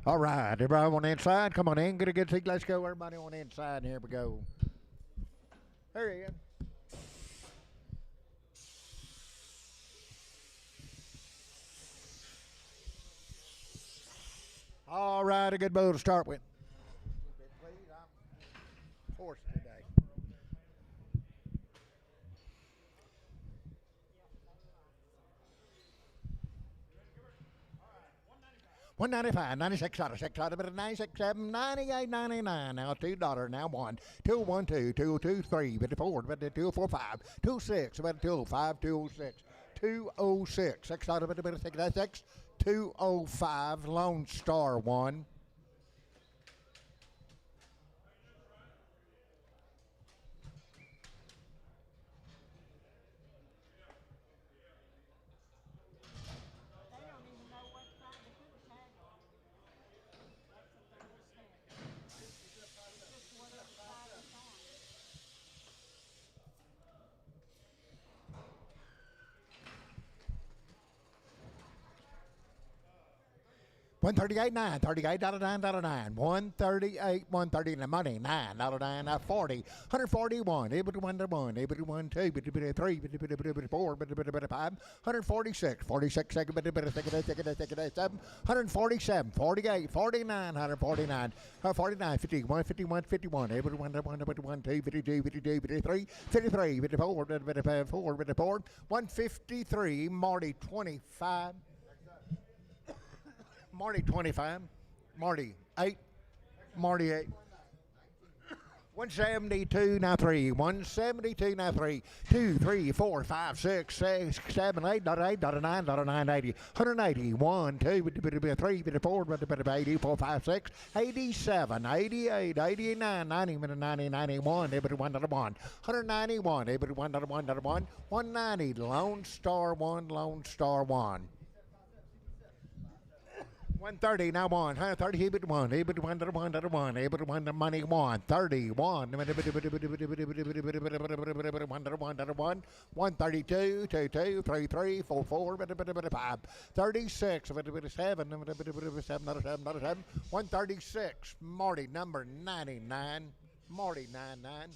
All right, everybody on the inside, come on in, get a good seat. Let's go, everybody on the inside. Here we go. There he is. All right, a good bull to start with. Please, I'm forced today. 195, 96 out of 6 out of it, 96, 7, 98, 99. Now $2, now 1, 212, 223, 54, 245, 26, 205, 206, 206. 6 out of it, 6, 205, Lone Star 1. $138.9, $38.9, $138, the money, $9, 40, $141, able to 1 to 1, able to 1, 2, bit to 3, bit to 4, bit to 5, $146, 46, second, bit to 7, $147, 48, $49, $149, 49, 51, 51, 51, able to 1 to 1, bit to 1, 2, 52, 52, bit to 3, 53, bit to 4, bit to 4, bit to 4, 153, Marty 25. Marty 25, Marty 8, Marty 8. 172 now 3, 172 now 3, 2, 3, 4, 5, 6, 6, 7, 8, 8, 9, 9, 80, 180, 1, 2, 3, 4, 80, 4, 5, 6, 87, 88, 89, 90, 90, 91, 1, 191, 1, 190, Lone Star 1, Lone Star 1. 130 now 1, 130 able to 1, able to 1 to 1 to 1, able to 1 to money 1, 31, 1 to 1 to 1, 132, 2, 2, 3, 3, 4, 4, 5, 36, 7, 136, Marty number 99, Marty 99.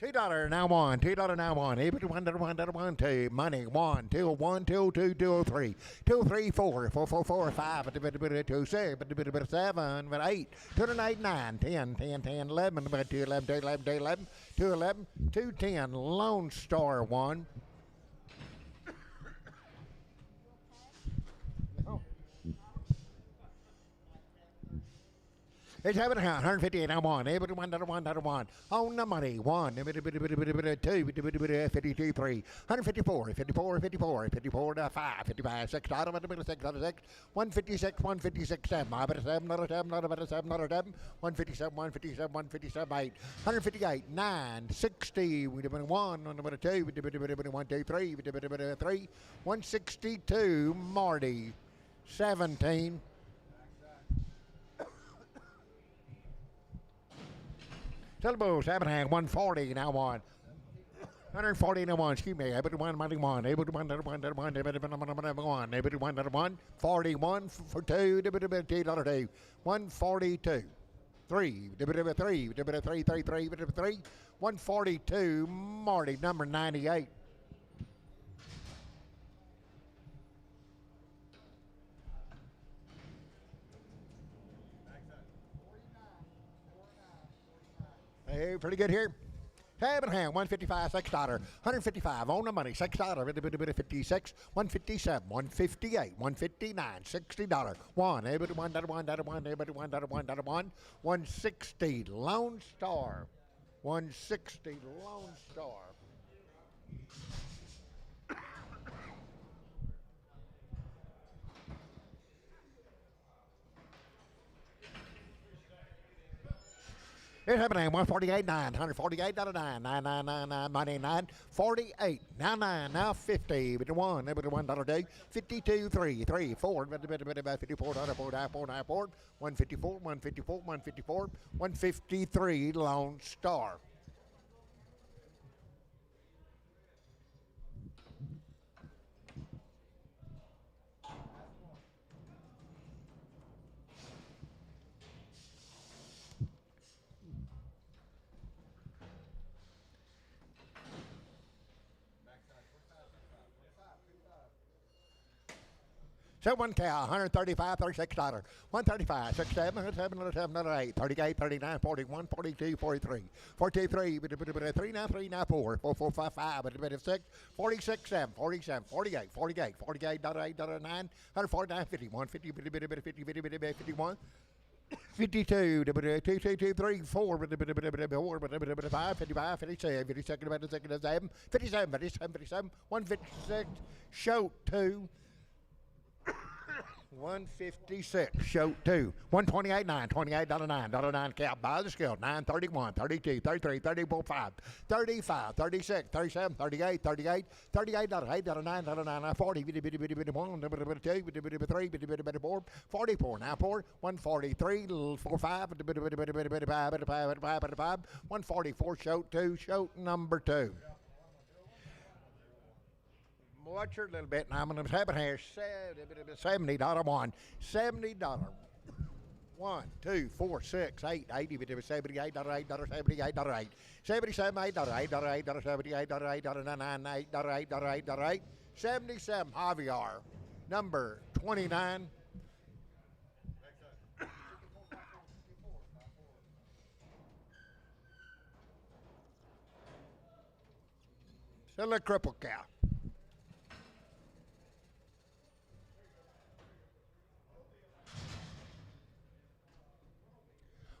$2 now 1, $2 now 1, able to 1 to 1 to 1, 2, money 1, 2, 1, 2, 2, 2, 3, 2, 3, 4, 4, 4, 4, 5, 2, 6, 7, 8, 2, 8, 9, 10, 10, 10, 11, 2, 11, 2, 11, 2, 11, 2, 11, 2, 10, Lone Star 1. It's having a 158 now 1, able to 1 to 1 to 1, on the money 1, 2, 52, 3, 154, 54, 54, 54 to 5, 55, 6 out of it, 6 out of 6, 156, 156, 7, not a 7, not a 7, not a 7, not a 7, 157, 157, 157, 8, 158, 9, 60, we did 1, on the 2, we did 1, 2, 3, we did 3, 162, Marty 17. Syllables, Abraham, 140 now 1. 140 now 1, excuse me, able to 1, money 1, able to 1, able to 1, able to 1, able to 1, 41 for 2, $2, 142. 3, 3, 3, 142, Marty, number 98. Hey, pretty good here. Abraham, 155, $6, 155 on the money, $6, 56, 157, 158, 159, $60, 1, able to 1, 1, 1, able to 1, 1, 1, 160, Lone Star, 160, Lone Star. It's happening. 148, 9, 148, $9, 9, money 9, 48, now 9, now 50, but $1, $1, 52, 3, 3, 4, 54, 154, 154, 153, Lone Star. So one cow, $135, $36. 135, 67, 7, 8, 38, 39, 41, 42, 43, 43, 39, 4, 5, 6, 46, 7, 47, 48, 48, 48, $8, $9, 149, 50, 150, 50, 51. 52, 2, 3, 4, 5, 55, 57, 57, 156, show 2. 156, show 2. 128, 9, $28, $9, cap, by the scale, 9, 31, 32, 33, 34, 5, 35, 36, 37, 38, $8, $9, 40, 1, 2, 3, 4, 44, now 4, 143, 4, 5, 144, show 2, show number 2. Watch her a little bit, and I'm going to have it here. $70 one. $70. 1, 2, 4, 6, 8, $80, $78, $8, $78, $8, 77, $8, $8, $8, $78, $8, $99, $8, $8, $8, 77 Javier, number 29. Still a cripple cow.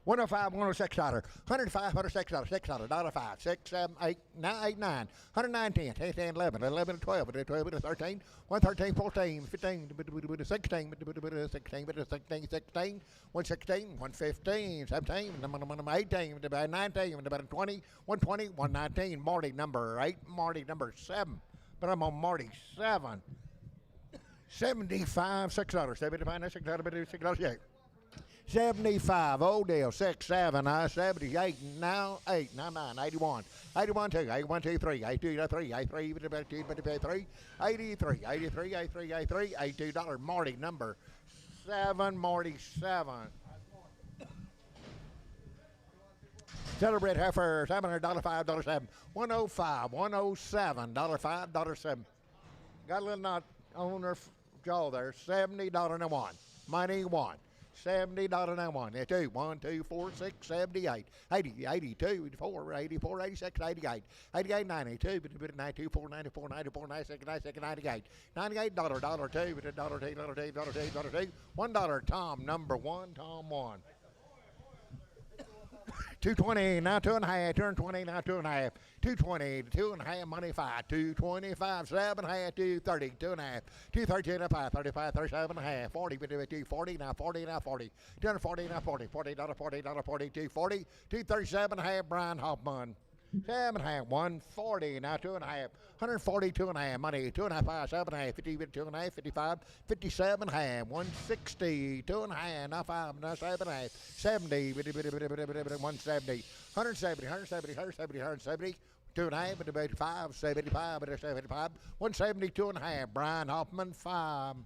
105, $106, $105, $106, $6, $5, 6, 7, 8, 9, 9, 109, 10, 10, 11, 11, 12, 12, 13, 113, 14, 15, 16, 16, 16, 116, 115, 17, 18, 19, 20, 120, 119, Marty number 8, Marty number 7, but I'm on Marty 7. 75, $6, 75, $6, $6, 75, old deal, 6, 7, 78, now 8, 9, 81, 81, 2, 81, 2, 3, 82, 3, 83, 3, 83, 83, 83, 83, $82, Marty number 7, Marty 7. Celebrate heifer, $700, $5, 105, $107, $5, 7. Got a little knot on her jaw there, $70 and 1, money 1. $70 and 1, 2, 1, 2, 4, 6, 78, 80, 82, 84, 84, 86, 88, 88, 92, 92, 4, 94, 94, 96, 96, 98, $98, $2, $1, Tom number 1, Tom 1. 220, now 2.5, 220, now 2.5, 220, 2.5, money 5, 225, 7.5, 230, 2.5, 230, 5, 35, 37.5, 40, 40, now 40, now 40, 240, now 40, $40, $40, 40, 240, 237.5, Brian Hoffman. 7.5, 140, now 2.5, 140, 2.5, money, 2.5, 7.5, 50, 2.5, 55, 57.5, 160, 2.5, now 5, now 7.5, 70, 170, 170, 170, 170, 170, 2.5, 5, 75, 75, 172 and a half, Brian Hoffman, 5.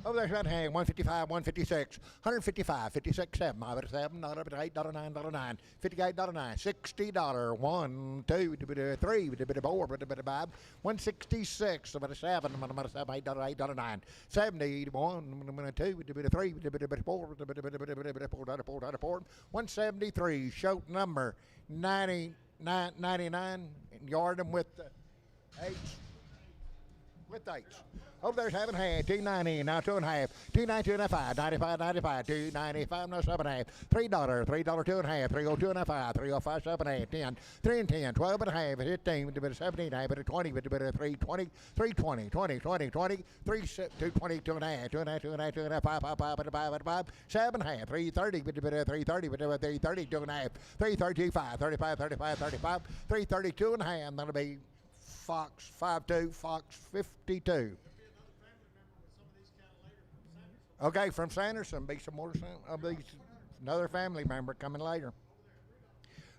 Over there, $155, 156, 155, 56, 7, $7, $8, $9, $9, $58, $9, $60, 1, 2, 3, 4, 5, 166, about a 7, $8, $8, 9, 70, 1, 2, 3, 4, 4, 173, show number 99, yard them with the H. with dates. Over there's 7.5, 290, now 2.5, 290, 2.5, 95, 95, 295, now 7.5, $3, $3, 2.5, 302 and a 5, 305, 7.5, 10, 3 and 10, 12 and a half, 15, with a bit of 17, a bit of 20, with a bit of 320, 320, 20, 20, 20, 220, 2 and a half, 2 and a half, 2 and a half, 2 and a half, 5, 5, 5, 5, 5, 7.5, 330, with a bit of 330, with a bit of 330, 2 and a half, 335, 35, 35, 35, 332 and a half, that'll be Fox 52, Fox 52. Okay, from Sanderson, be some more of these. Another family member coming later.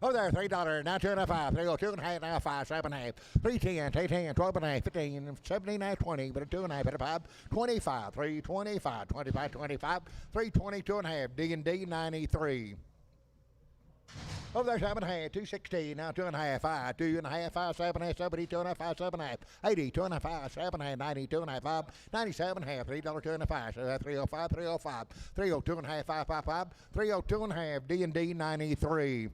Oh, there, $3, now 2.5, 302 and a half, now 5, 7.5, 310, 310, 12 and a half, 15, 17, 20, but a 2.5, but a 5, 25, 325, 25, 25, 322 and a half, D&D 93. Oh, there's 7.5, 260, now 2.5, 5, 2.5, 5, 7.5, 70, 2.5, 5, 7.5, 80, 2.5, 5, 7.5, 90, 2.5, 5, 97.5, $3, 2.5, so that's 305, 305, 302 and a half, 5, 5, 5, 302 and a half, D&D 93.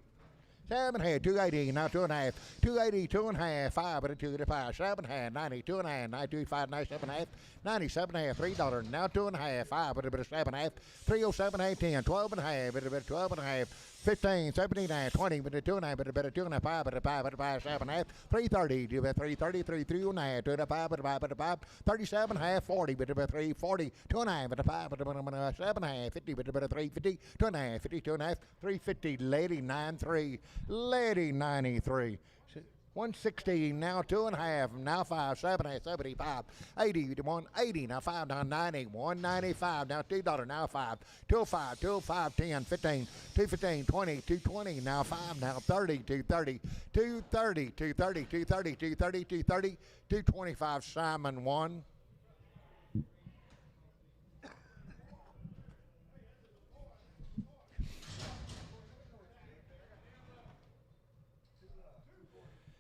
7.5, 280, now 2.5, 280, 2.5, 5, but a 2.5, 7.5, 90, 2.5, 92.5, 97.5, 97.5, $3, now 2.5, 5, but a bit of 7.5, 307.5, 10, 12.5, but a bit of 12.5, 15, 17, 20, but a 2.5, but a bit of 2.5, but a 5, but a 5, 7.5, 330, 330, 3.5, 2.5, but a 5, but a 5, 37.5, 40, but a 340, 2.5, but a 5, but a 7.5, 50, but a bit of 350, 2.5, 52.5, 350, Lady 93, Lady 93. 160, now 2.5, now 5, 7, 75, 80, 180, now 5, now 90, 195, now $2, now 5, 205, 205, 10, 15, 215, 20, 220, now 5, now 30, 230, 230, 230, 230, 230, 230, 225, Simon 1.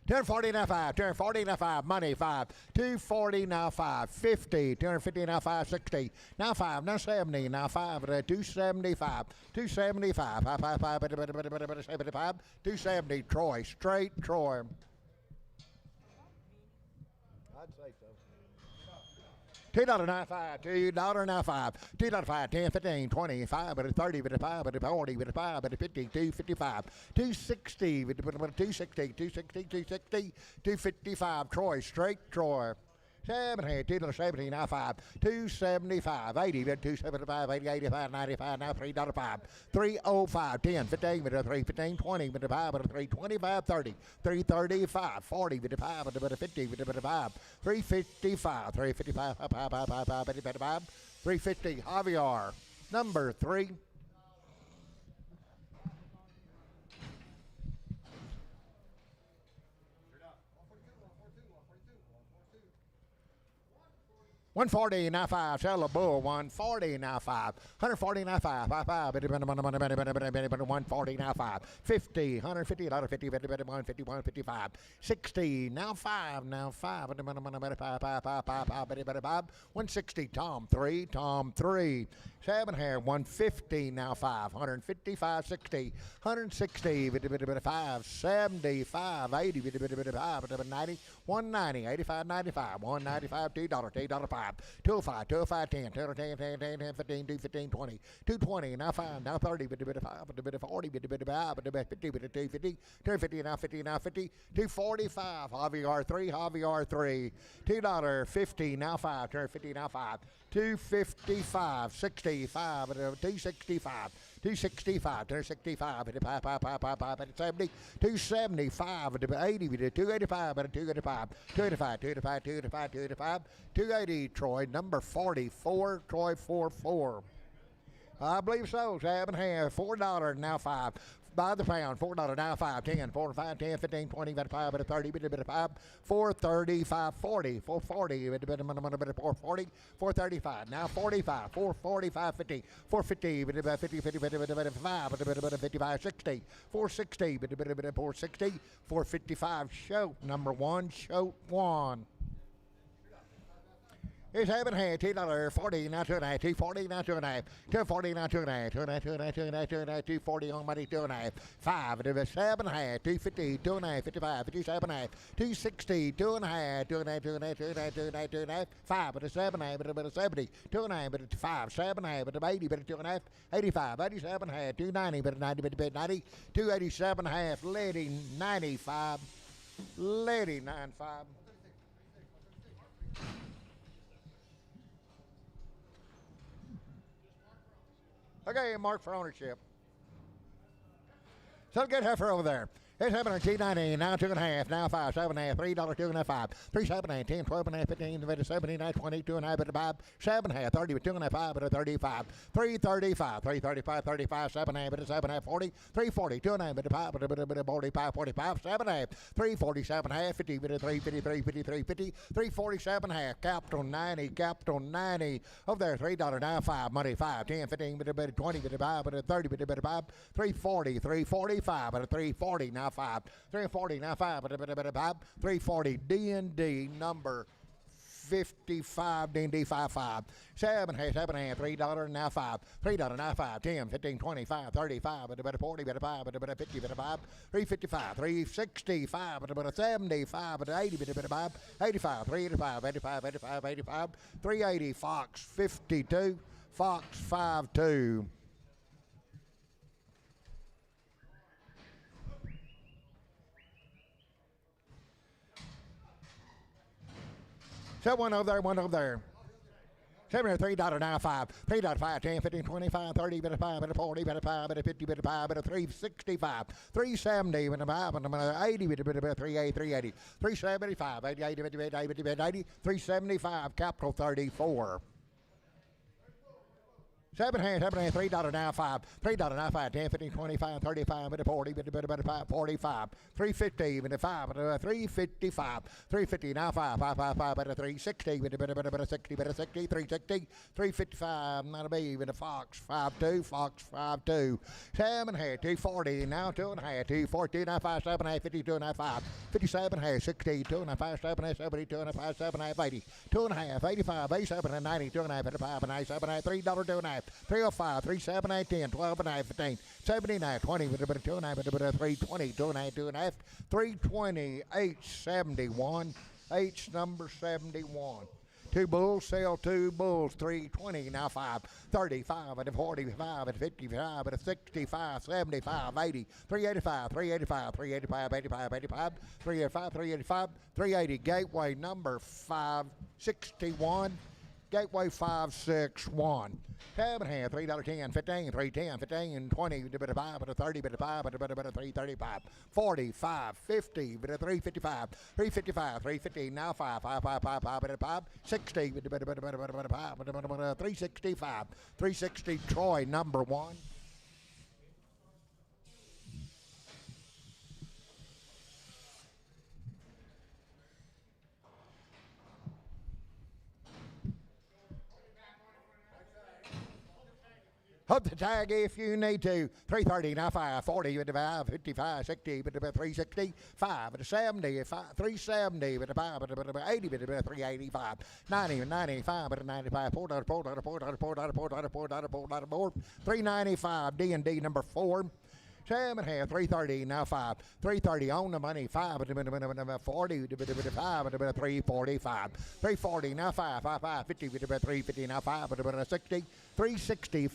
$240 now 5, $240 now 5, money 5, $240 now 5, $50, $250 now 5, $60, now 5, now 70, now 5, $275, $275, 555, 75, $270, Troy, straight Troy. I'd say so. $2 now 5, $2 now 5, $2 5, 10, 15, 25, but a 30, but a 5, but a 40, but a 5, but a 50, 255, 260, but a 260, 260, 260, 255, Troy, straight Troy. 7, 270, now 5, 275, 80, but 275, 80, 85, 95, now $3, 5, 305, 10, 15, but a 315, 20, but a 5, but a 325, 30, 335, 40, but a 5, but a 50, but a 5, 355, 355, 5, 350, Javier, number 3. $140 now 5, sell a bull. $140 now 5, $140 now 5, 140 now 5, 50, $150, $50, $150, $60 now 5, now 5, 160, Tom 3, 7 here, 150 now 5, 155, 60, 160, 5, 75, 80, 90, 190, 85, 95, 195, $2, 5, 205, 205, 10, 10, 15, 15, 20, 220, now 5, now 30, 5, 40, 50, 250, now 50, now 50, 245, Javier 3, Javier 3, $2, 50, now 5, 250, now 5, 255, 65, 265, 265, 265, 70, 275, 80, 285, 285, 285, 285, 285, 285, 280, Troy, number 44, Troy 44. I believe so. 7 half, $4 now 5. By the pound, $4 now 5, 10, 4, 5, 10, 15, 20, 25, 30, 5, 430, 540, 440, 440, 435, now 45, 440, 550, 450, 50, 55, 55, 60, 460, 460, 455, show number 1, show 1. It's having hand, $2.40, now 2.5, 2.40, now 2.5, 2.40, now 2.5, 2.5, 2.5, 2.5, 2.5, 2.40 on money, 2.5, 5, 7.5, 2.50, 2.5, 55, 57.5, 2.60, 2.5, 2.5, 2.5, 2.5, 2.5, 2.5, 5, but a 7.5, but a 70, 2.5, but a 5, 7.5, but a 80, but a 2.5, 85, 87.5, 2.90, but a 90, but a 90, 287.5, Lady 95, Lady 95. Okay, mark for ownership. So get heifer over there. It's happening $2.90, now 2.5, now 5, 7.5, $3, 2.5, 3, 7.5, 10, 12.5, 15, 17, 20, 2.5, 5, 7.5, 30, 2.5, 5, 35, 335, 335, 35, 7.5, 7.5, 40, 340, 2.5, 5, 45, 45, 7.5, 347.5, 50, 353, 53, 50, 347.5, capital 90, capital 90, over there, $3, now 5, money 5, 10, 15, 20, 5, 30, 5, 340, 345, 340, now 5, 340, now 5, 340, D&D number 55, D&D 55, 7.5, $3, now 5, $3, now 5, 10, 15, 25, 35, 40, 5, 50, 5, 355, 365, 75, 80, 5, 85, 385, 85, 85, 85, 380, Fox 52, Fox 52. So one over there, one over there. $3 now 5, $3, 10, 15, 25, 30, 5, 40, 5, 50, 5, 365, 370, 80, 380, 375, 80, 375, capital 34. $7.5, $3 now 5, $3 now 5, 10, 15, 25, 35, 40, 45, 350, 5, 355, 350 now 5, 360, 60, 360, 355, not a baby, Fox 52, Fox 52, 7.5, 240, now 2.5, 240, now 5, 7.5, 52, now 5, 57.5, 60, 2.5, 7.5, 70, 2.5, 7.5, 80, 2.5, 85, 87, 90, 2.5, 85, 97, $3, 2.5. 305, 378, 10, 12 and a half, 15, 79, 20, 2 and a half, 320, 2 and a half, 2 and a half, 320, H71, H number 71. 2 bulls, sell 2 bulls, 320, now 5, 35, at 45, at 55, at 65, 75, 80, 385, 385, 385, 85, 85, 385, 385, 380, gateway number 561, gateway 561. $7.5, $3, 10, 15, 310, 15, 20, 5, 30, 5, 335, 45, 50, 355, 355, 350, now 5, 5, 5, 5, 5, 5, 60, 365, 360, Troy, number 1. Hook the tag if you need to. 330, now 5, 40, 55, 60, 360, 5, 70, 370, 5, 80, 385, 90, 95, 95, $4, 395, D&D number 4. 7.5, 330, now 5, 330 on the money, 5, 40, 345, 340, now 5, 5, 50, 350, now 5, 60, 360,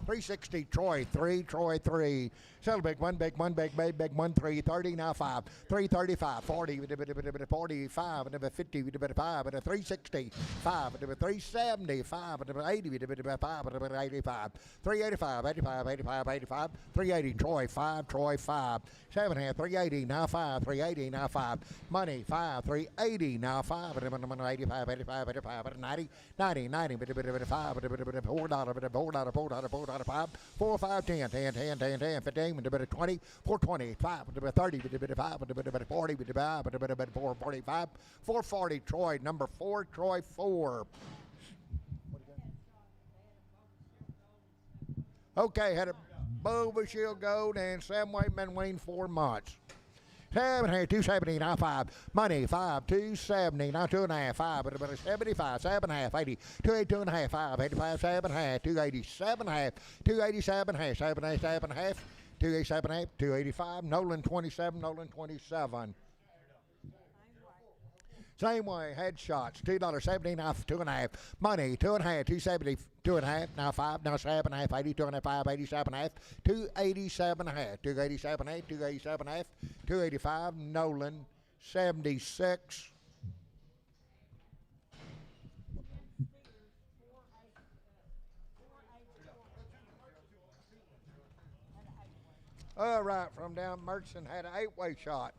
360, Troy 3, Troy 3. Sell big one, 3, 330, now 5, 335, 40, 45, 50, 5, 360, 5, 370, 5, 80, 5, 85, 385, 85, 85, 85, 380, Troy 5, Troy 5. 7.5, 380, now 5, 380, now 5. Money 5, 380, now 5, 85, 85, 85, 90, 90, 90, 5, $4, 5, 4, 5, 10, 10, 10, 10, 10, 15, 20, 420, 5, 30, 5, 40, 445, 440, Troy, number 4, Troy 4. Okay, had a Boba Shield Gold and Sam Whiteman Wayne 4 months. 7 half, 270, now 5. Money, 5, 270, now 2 and a half, 5, 75, 7 half, 80, 282 and a half, 5, 85, 7 half, 287 half, 287 half, 7 half, 287 half, 285, Nolan 27, Nolan 27. Same way, headshots, $2.70, now 2 and a half. Money, 2 and a half, 270, 2 and a half, now 5, now 7 half, 80, 2 and a half, 5, 87 half, 287 half, 287 half, 287 half, 285, Nolan, 76. All right, from down Murchison had an 8-way shot.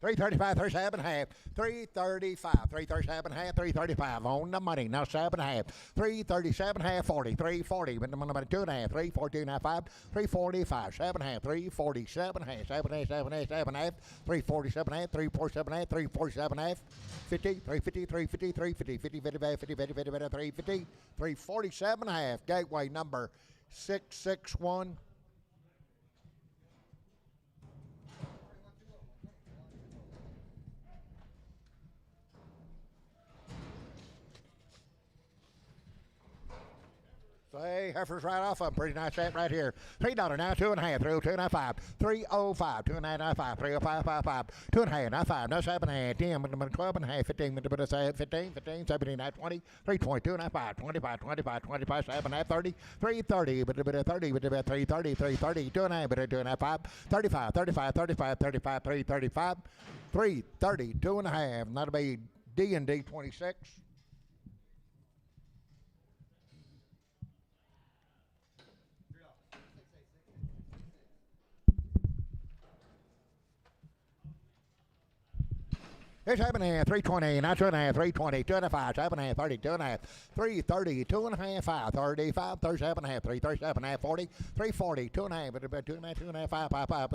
335, 37 half, 335, 337 half, 335 on the money. Now 7 half, 337 half, 40, 340, but number 2 and a half, 342 and a half, 5, 345, 7 half, 347 half, 7 half, 7 half, 7 half, 347 half, 347 half, 347 half, 50, 350, 350, 350, 50, 50, 50, 50, 50, 350, 347 half, gateway number 661. Say, heifers right off of them. Pretty nice set right here. $3 now, 2 and a half, 302 and a half, 5, 305, 2 and a half, now 5, 305, 5, 5, 2 and a half, now 5, now 7 and a half, 10, 12 and a half, 15, 15, 17, 20, 320, 2 and a half, 5, 25, 25, 25, 7 and a half, 30, 330, 30, 330, 330, 2 and a half, 2 and a half, 5, 35, 35, 35, 35, 335, 330, 2 and a half, that'll be D&D 26. It's 7 and a half, 320, now 2 and a half, 320, 2 and a half, 7 and a half, 30, 2 and a half, 330, 2 and a half, 5, 35, 37 and a half, 337 and a half, 40, 340, 2 and a half, 2 and a half, 2 and a half, 5, 5, 5,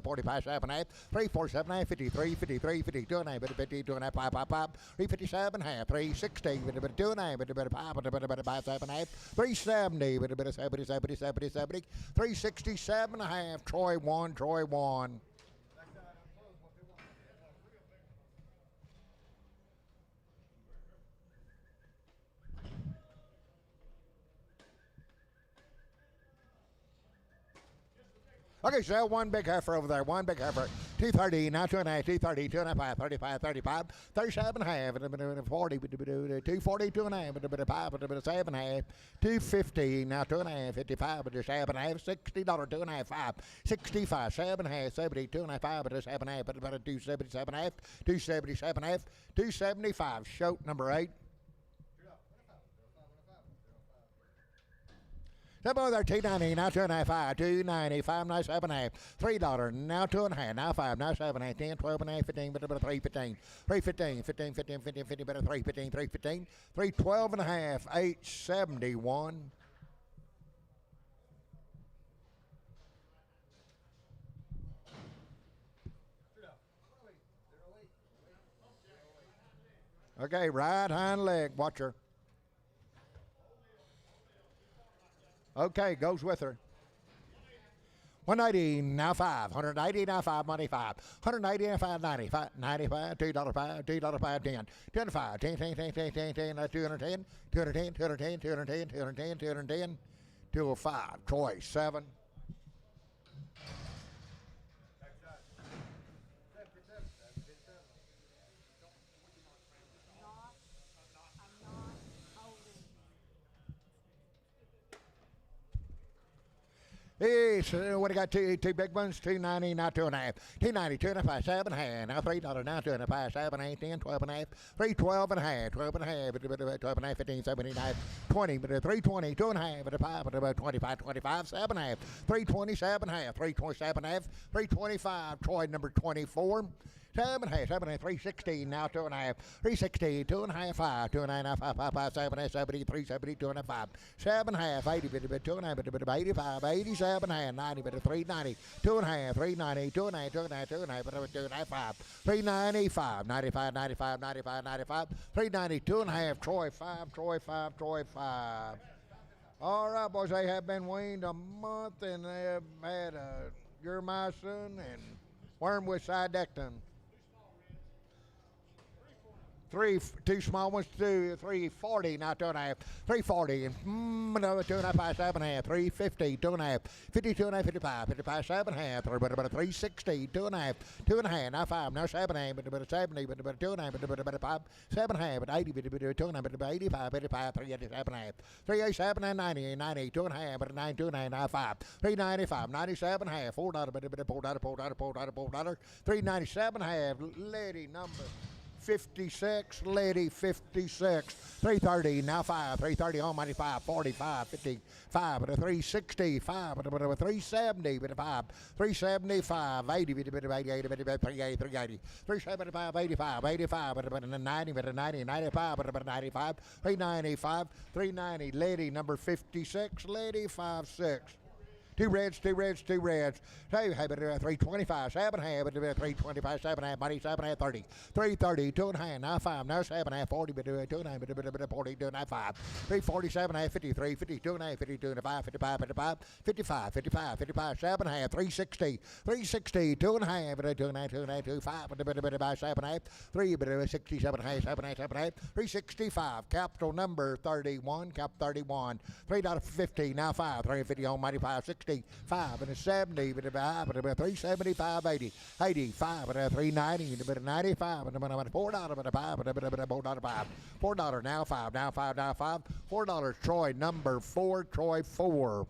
45, 7 and a half, 347 and a half, 53, 53, 50, 2 and a half, 50, 2 and a half, 5, 5, 5, 357 and a half, 360, 2 and a half, 5, 7 and a half, 370, 70, 70, 70, 70, 367 and a half, Troy 1, Troy 1. Okay, so one big heifer over there, one big heifer. 230, now 2 and a half, 230, 2 and a half, 35, 35, 37 and a half, 40, 240, 2 and a half, 5, 7 and a half, 250, now 2 and a half, 55, 7 and a half, $60, 2 and a half, 5, 65, 7 and a half, 70, 2 and a half, 5, 7 and a half, 277 and a half, 277 and a half, 275, shoat number 8. That boy there, $2.90, now 2 and a half, 5, $2.90, 5, now 7 and a half, $3, now 2 and a half, now 5, now 7 and a half, 10, 12 and a half, 15, 315, 315, 15, 15, 15, 50, 315, 315, 312 and a half, 871. Okay, right hind leg, watch her. Okay, goes with her. 180, now 5. 180, now 5, money 5. 180, now 5, 90. 95, $2, 5, $2, 5, 10. 205, 10, 10, 10, 10, 10, 10, 210, 210, 210, 210, 210, 210, 205. Troy, 7. So what I got two big ones, 290, now 2 and a half, 290, 2 and a half, 7 and a half, now $3, now 2 and a half, 7, 8, 10, 12 and a half, 312 and a half, 12 and a half, 12 and a half, 15, 17, 20, 320, 2 and a half, 5, 25, 25, 7 and a half, 327 and a half, 327 and a half, 325, Troy number 24. 7 half, 7 half, 316, now 2 and a half, 360, 2 and a half, 5, 2 and a half, 5, 5, 5, 7 half, 70, 370, 2 and a half, 5, 7 half, 80, 2 and a half, 85, 87 half, 90, 390, 2 and a half, 390, 2 and a half, 2 and a half, 2 and a half, 2 and a half, 5, 395, 95, 95, 95, 95, 390, 2 and a half, Troy 5, Troy 5, Troy 5. All right, boys, they have been weaned a month, and they have had a Urmycin and Wormwood Sidectin. Two small ones, 340, now 2 and a half, 340, another 2 and a half, 5, 7 and a half, 350, 2 and a half, 52 and a half, 55, 55, 7 and a half, 360, 2 and a half, 2 and a half, now 5, now 7 and a half, 70, 2 and a half, 5, 7 and a half, 80, 2 and a half, 85, 85, 387 and a half, 387 and 90, 90, 2 and a half, 9, 2 and a half, now 5, 395, 97 and a half, $4, $4, 397 and a half, lady number 56, lady 56, 330, now 5, 330, almighty 5, 45, 55, 365, 370, 5, 375, 80, 88, 380, 380, 375, 85, 85, 90, 90, 95, 95, 395, 390, lady number 56, lady 56. Two reds, 325, 7 half, 325, 7 half, money, 7 half, 30, 330, 2 and a half, now 5, now 7 half, 40, 2 and a half, 40, 2 and a half, 5, 347 half, 53, 52 and a half, 52 and a half, 55, 55, 55, 55, 55, 7 half, 360, 360, 2 and a half, 2 and a half, 2 and a half, 2, 5, 7 half, 3, 67 half, 7 half, 7 half, 365, capital number 31, cap 31, $3.50, now 5, 350, almighty 5, 60, 5 and a 70, but about 375, 80, 85, and a 390, but a 95, and about $4, but a 5, but a $4, $4, now 5, now 5, now 5, $4, Troy number 4, Troy 4.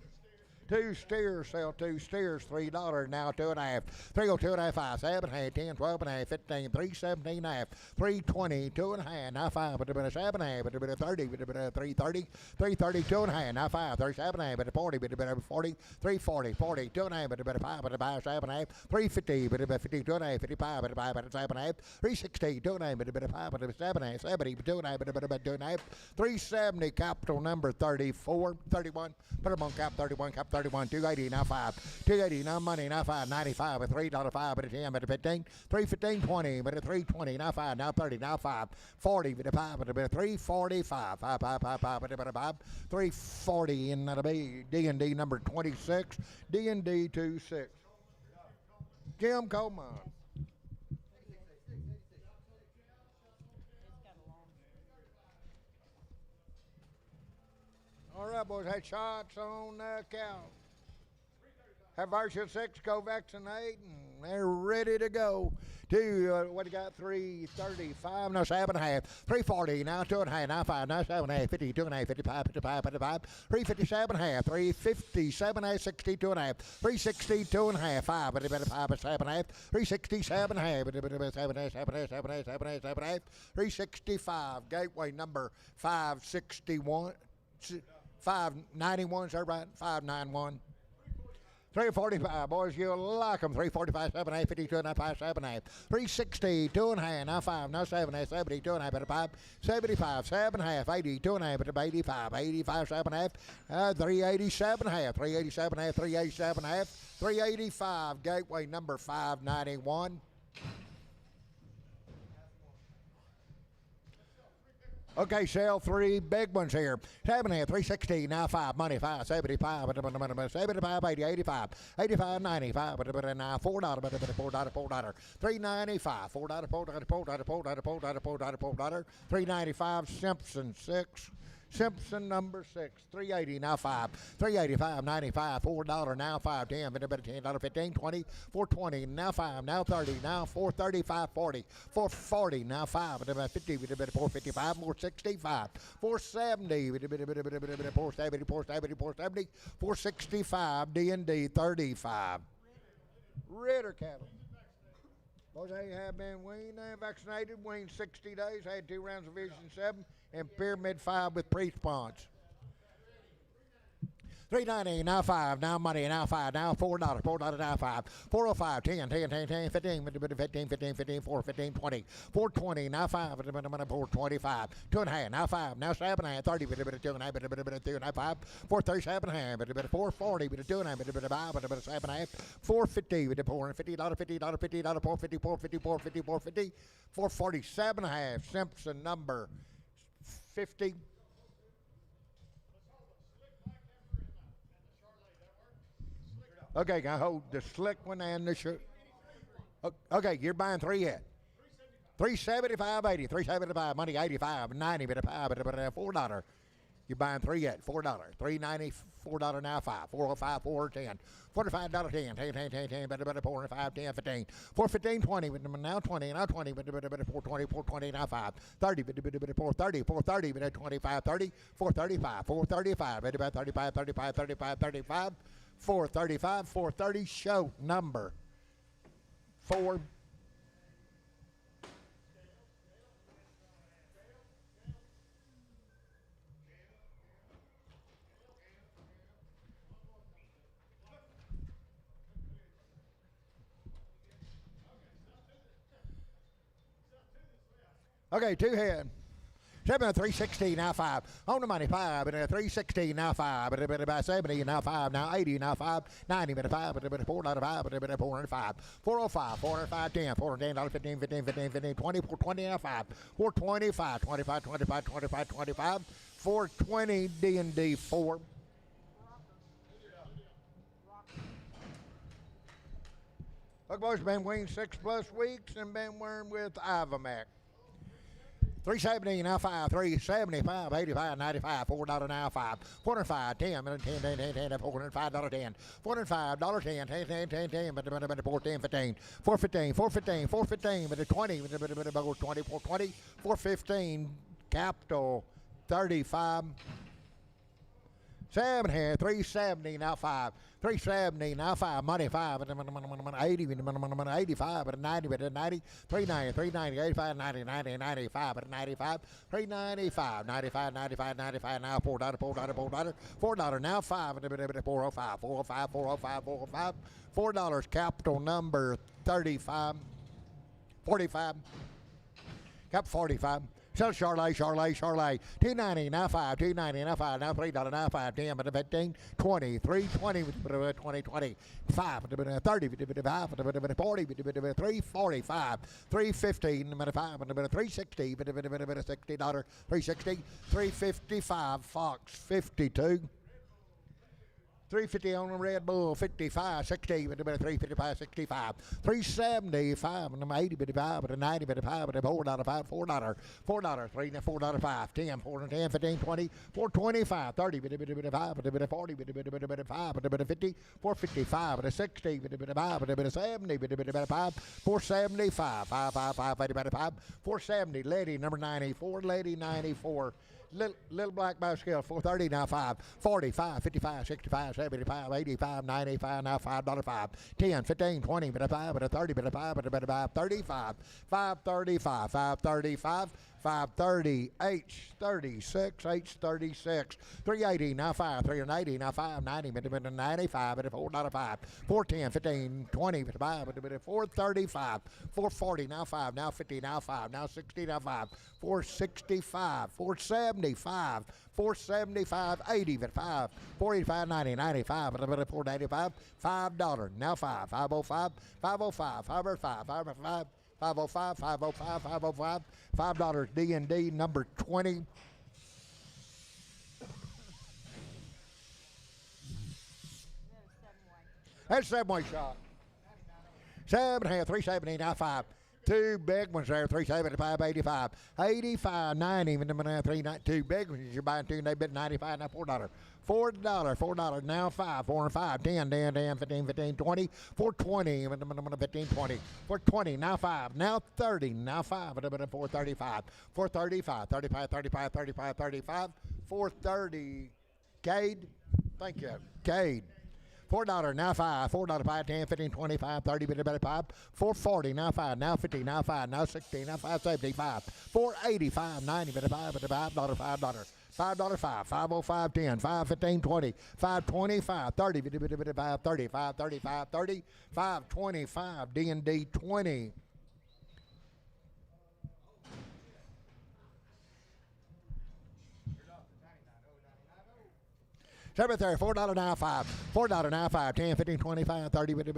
Two steers, sell two steers, $3, now 2 and a half, 302 and a half, 5, 7 and a half, 10, 12 and a half, 15, 317 and a half, 320, 2 and a half, now 5, but a 7 and a half, but a 30, but a 330, 330, 2 and a half, now 5, 37 and a half, but a 40, but a 40, 340, 40, 2 and a half, but a 5, but a 7 and a half, 350, but a 52 and a half, 55, but a 5, but a 7 and a half, 360, 2 and a half, but a 5, but a 7 and a half, 70, but 2 and a half, but a 2 and a half, 370, capital number 34, 31, put them on cap 31, 280, now 5, 280, now money, now 5, 95, a $3, 5, but a 10, but a 15, 315, 20, but a 320, now 5, now 30, now 5, 40, but a 5, but a 345, 5, 5, 5, 5, but a 5, 340, and that'll be D&D number 26, D&D 26. Jim Coleman. All right, boys, had shots on the cow. Have version 6 go vaccinate, and they're ready to go. What do you got? 335, now 7 and a half, 340, now 2 and a half, now 5, now 7 and a half, 52 and a half, 55, 55, 55, 357 and a half, 357 and a half, 62 and a half, 362 and a half, 5, but a 5, 7 and a half, 367 and a half, 7 and a half, 7 and a half, 7 and a half, 7 and a half, 7 and a half, 365, gateway number 561, 591, is that right? 591. 345, boys, you'll like them. 345, 7 and a half, 52 and a half, 5, 7 and a half. 360, 2 and a half, now 5, now 7 and a half, 72 and a half, but 5, 75, 7 and a half, 82 and a half, but 85, 85, 7 and a half, 387 and a half, 387 and a half, 387 and a half, 385, gateway number 591. Okay, sell 3 big ones here. 7 and a half, 360, now 5, money 5, 75, 75, 80, 85, 85, 95, now $4, $4, 395, $4, 395, Simpson 6. Simpson number 6, 380, now 5, 385, 95, $4, now 5, 10, $10, 15, 20, 420, now 5, now 30, now 435, 40, 440, now 5, 50, 455, 465, 470, 470, 470, 465, D&D 35. Ritter cattle. Boys, they have been weaned and vaccinated, weaned 60 days, had 2 rounds of Vision 7 and Pyramid 5 with pre-response. $3.90, now $5, now money, now $5, now $4, $4, now $5, $4.05, $10, $10, $10, $10, $15, $15, $15, $15, $4, $15, $20, $4.20, now $5, $4.25, $2.50, now $5, now $7.50, $30, $2.50, $2.50, $4.37.5, $4.40, $2.50, $5, $4.50, $4.50, $50, $4.50, $4.50, $4.50, $4.47.5, Simpson number 50. Okay, can I hold the slick one and the shirt? Okay, you're buying three yet. 375.80, 375 money, 85, 90, but $4. You're buying three yet, $4, $3.90, $4 now, $5, $4.05, $4.10, $45, $10, $10, $4.05, $10, $15, $4.15, $20, but now $20, now $20, but $4.20, $4.20, now $5, $30, $4.30, $4.30, $25, $30, $4.35, $4.35, about $35, $35, $35, $35, $4.35, $4.30, show number 4. Okay, two head. 7 316 now 5 on the money 5 and 316 now 5 but about 70 now 5 now 80 now 5 90 but 5 but 4 out of 5 but 405 405 405 10 $410 15 15 15 15 20 420 now 5 425 25 25 25 25 420 D&D 4. Look, boys, been weaned 6+ weeks and been wearing with Ivamac. 370 now 5, 375, 85, 95, $4 now 5, 405, 10, 10, 10, 10, 10, $405, 10, $405, 10, 10, 10, 10, 10, but 410, 15, 415, 415, 415, but 20, but 20, 420, 415, capital 35. 7 here, 370 now 5, 370 now 5, money 5, 80, 85, but 90, but 90, 390, 390, 85, 90, 90, 95, but 95, 395, 95, 95, 95, now $4, $4, $4, $4 now 5, 405, 405, 405, 405, $4, capital number 35, 45, cap 45. So Charlotte, 290 now 5, 290 now 5, now $3 now 5, 10, but 15, 20, 320, 20, 25, 30, 55, 40, 345, 315, 5, 360, $60, 360, 355, Fox 52. 350 on the Red Bull, 55, 60, 355, 65, 375, 80, 55, 90, 55, $4, 5, $4, $4, 3, $4, 5, 10, 4, 10, 15, 20, 425, 30, 55, 40, 5, 50, 455, 60, 5, 70, 5, 475, 5, 5, 5, 85, 470, lady number 94, lady 94. Little black bicycle, 430 now 5, 45, 55, 65, 75, 85, 95 now $5, 5, 10, 15, 20, but 5, but 30, but 5, but 35, 535, 535, 530, H36, H36, 380 now 5, 380 now 5, 90, but 95, but $4, 5, 410, 15, 20, but 5, but 435, 440 now 5, now 50 now 5, now 60 now 5, 465, 475, 475, 80, but 5, 485, 90, 95, but 495, $5, now 5, 505, 505, 505, 505, 505, 505, 505, $5 D&D number 20. That's 7-way shot. 7 here, 370, now 5. Two big ones there, 375, 85, 85, 90, 392 big ones. You're buying two, and they bid 95, now $4. $4, now 5, 4 and 5, 10, 15, 15, 20, 420, 15, 20, 420, now 5, now 30, now 5, 435, 435, 35, 35, 35, 35, 430, Cade, thank you, Cade. $4, now 5, $4, 5, 10, 15, 25, 30, 5, 440, now 5, now 50, now 5, now 60, now 5, 75, 485, 90, $5, $5, $5, $5, 5, 505, 10, 5, 15, 20, 5, 25, 30, 5, 30, 5, 35, 30, 5, 25, D&D 20. $7.30, $4.95, $4.95, 10, 15, 25, 30, 30,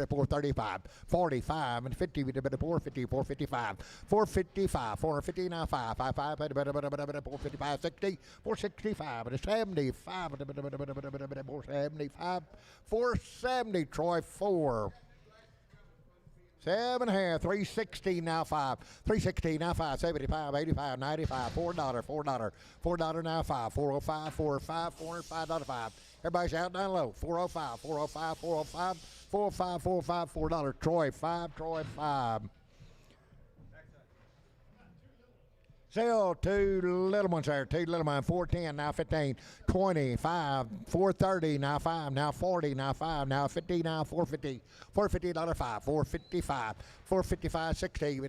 435, 45, and 50, 450, 455, 455, 459, 5, 5, 455, 60, 465, and 75, 475, 470, Troy 4. 7.5, 360 now 5, 360 now 5, 75, 85, 95, $4, $4 now 5, 405, 405, $405, 5. Everybody's out down low. 405, 405, 405, 405, 405, $4. Troy 5, Troy 5. Sell two little ones there. Two little ones. 410 now 15, 25, 430 now 5, now 40 now 5, now 50 now 450, $450 5, 455, 455 60,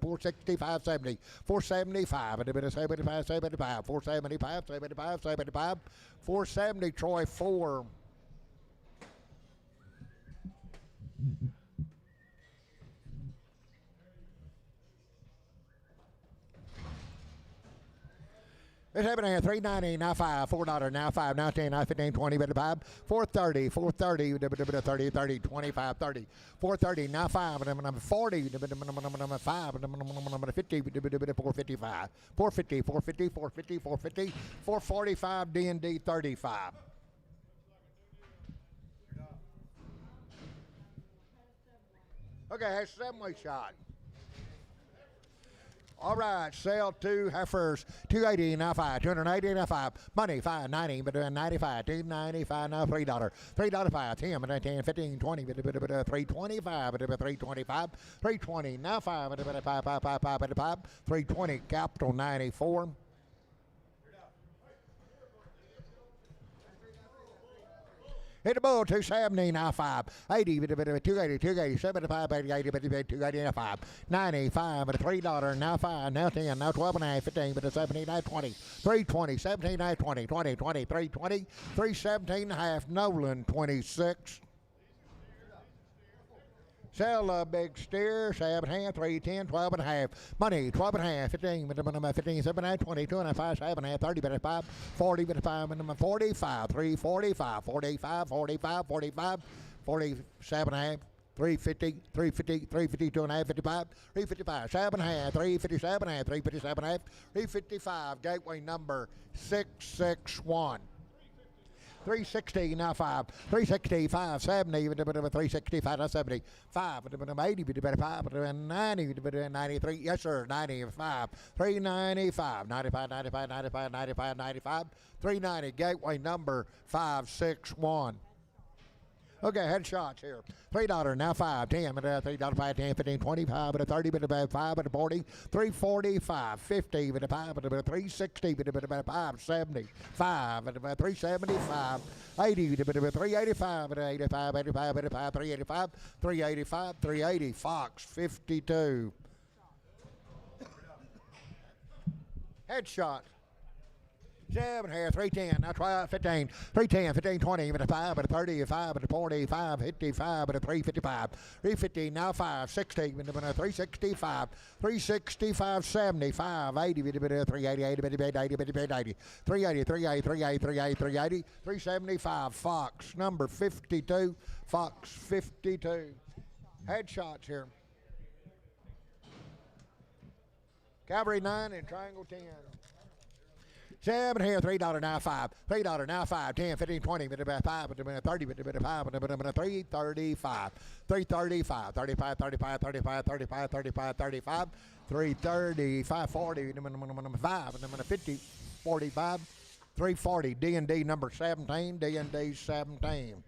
465 70, 475, 75 75, 475 75 75, 470 Troy 4. It's happening here. $3.90 now 5, $4 now 5, now 10, now 15, 20, 5, 430, 430, 30, 30, 25, 30, 430 now 5, number 40, number 5, number 50, 455, 450, 450, 450, 450, 445, D&D 35. Okay, that's 7-way shot. All right, sell two heifers, 280 now 5, 280 now 5, money 590, but 95, 295 now $3, $3 5, 10, 10, 15, 20, 325, 325, 320 now 5, 5, 5, 5, 5, 5, 320, capital 94. Hit the bull, 270 now 5, 80, 280, 280, 75, 80, 80, 280 now 5, 95, $3 now 5, now 10, now 12 and a half, 15, 17, now 20, 320, 17, now 20, 20, 20, 320, 317 and a half, Nolan 26. Sell a big steer, 7.5, 310, 12 and a half. Money, 12 and a half, 15, 15, 7, 20, 2 and a half, 5, 30, 5, 40, 5, 45, 345, 45, 45, 45, 47 and a half. 350, 350, 350, 2 and a half, 55, 355, 7 and a half, 357 and a half, 357 and a half, 355, gateway number 661. 360 now 5, 360, 5, 70, 365 now 70, 5, 80, 5, 90, 93, yes sir, 95, 395, 95, 95, 95, 95, 95, 390, gateway number 561. Okay, headshots here. $3 now 5, 10, $3, 5, 10, 15, 25, 30, 5, 40, 345, 50, 5, 360, 5, 70, 5, 375, 80, 385, 85, 85, 85, 385, 385, 380, Fox 52. Headshot. 7 here, 310, now 12, 15, 310, 15, 20, 5, 30, 5, 45, 55, 355, 350, now 5, 60, 365, 365, 75, 80, 380, 80, 80, 80, 380, 380, 380, 380, 375, Fox, number 52, Fox 52. Headshots here. Cavalry 9 and Triangle 10. 7 here, $3 now 5, $3 now 5, 10, 15, 20, 5, 30, 5, 335, 335, 35, 35, 35, 35, 35, 35, 335, 40, 5, 50, 45, 340, D&D number 17, D&D 17.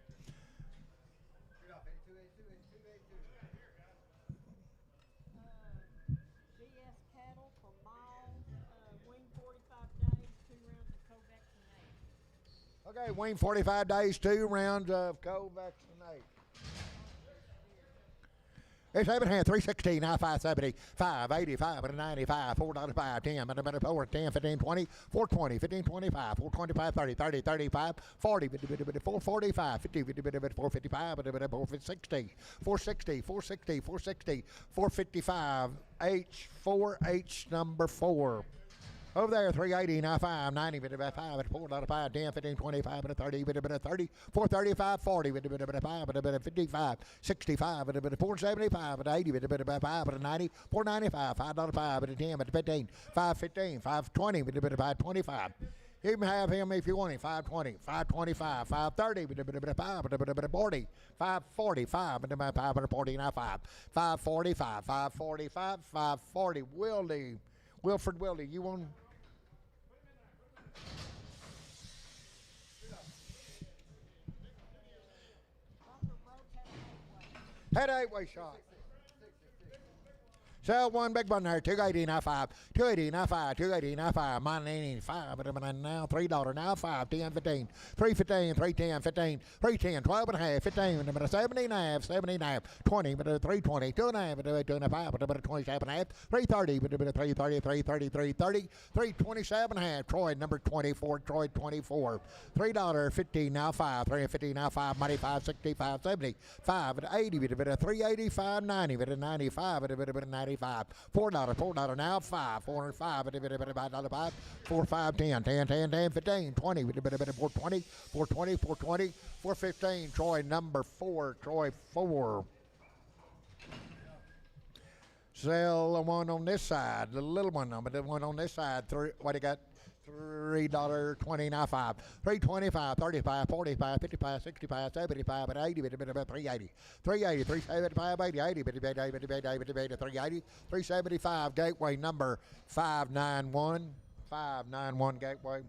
Okay, wean 45 days, 2 rounds of co-vaccinate. It's 316, now 570, 585, and a 95, $4.05, 10, but a 4, 10, 15, 20, 420, 15, 25, 425, 30, 30, 35, 40, 445, 50, 455, 460, 460, 460, 460, 455, H4, number 4. Over there, 380, now 5, 90, 5, 4.5, 10, 15, 25, 30, 30, 435, 40, 5, 55, 65, 475, 80, 5, 90, 495, $5.05, 10, 15, 515, 520, 525. You can have him if you want him. 520, 525, 530, 540, 545, 540, now 5, 545, 545, 540. Wilfred Wildy, you want? Head 8-way shot. Sell one big button there, 280, now 5, 280, now 5, 280, now 5, mine 5, now $3, now 5, 10, 15, 315, 310, 15, 310, 12 and a half, 15, 70 and a half, 70 and a half, 20, 320, 2 and a half, 2 and a half, 27 and a half, 330, 330, 330, 330, 327 and a half, Troy number 24, Troy 24, $3, 15, now 5, 350, now 5, money 5, 65, 70, 5, 80, 385, 90, 95, 95. $4 now 5, 405, $5, 4, 5, 10, 10, 10, 10, 15, 20, 420, 420, 420, 415, Troy number 4, Troy 4. Sell the one on this side, the little one, but the one on this side, what do you got? $3.20, now 5, 325, 35, 45, 55, 65, 75, 80, 380, 380, 375, 80, 80, 380, 375, Gateway number 591, 591 Gateway.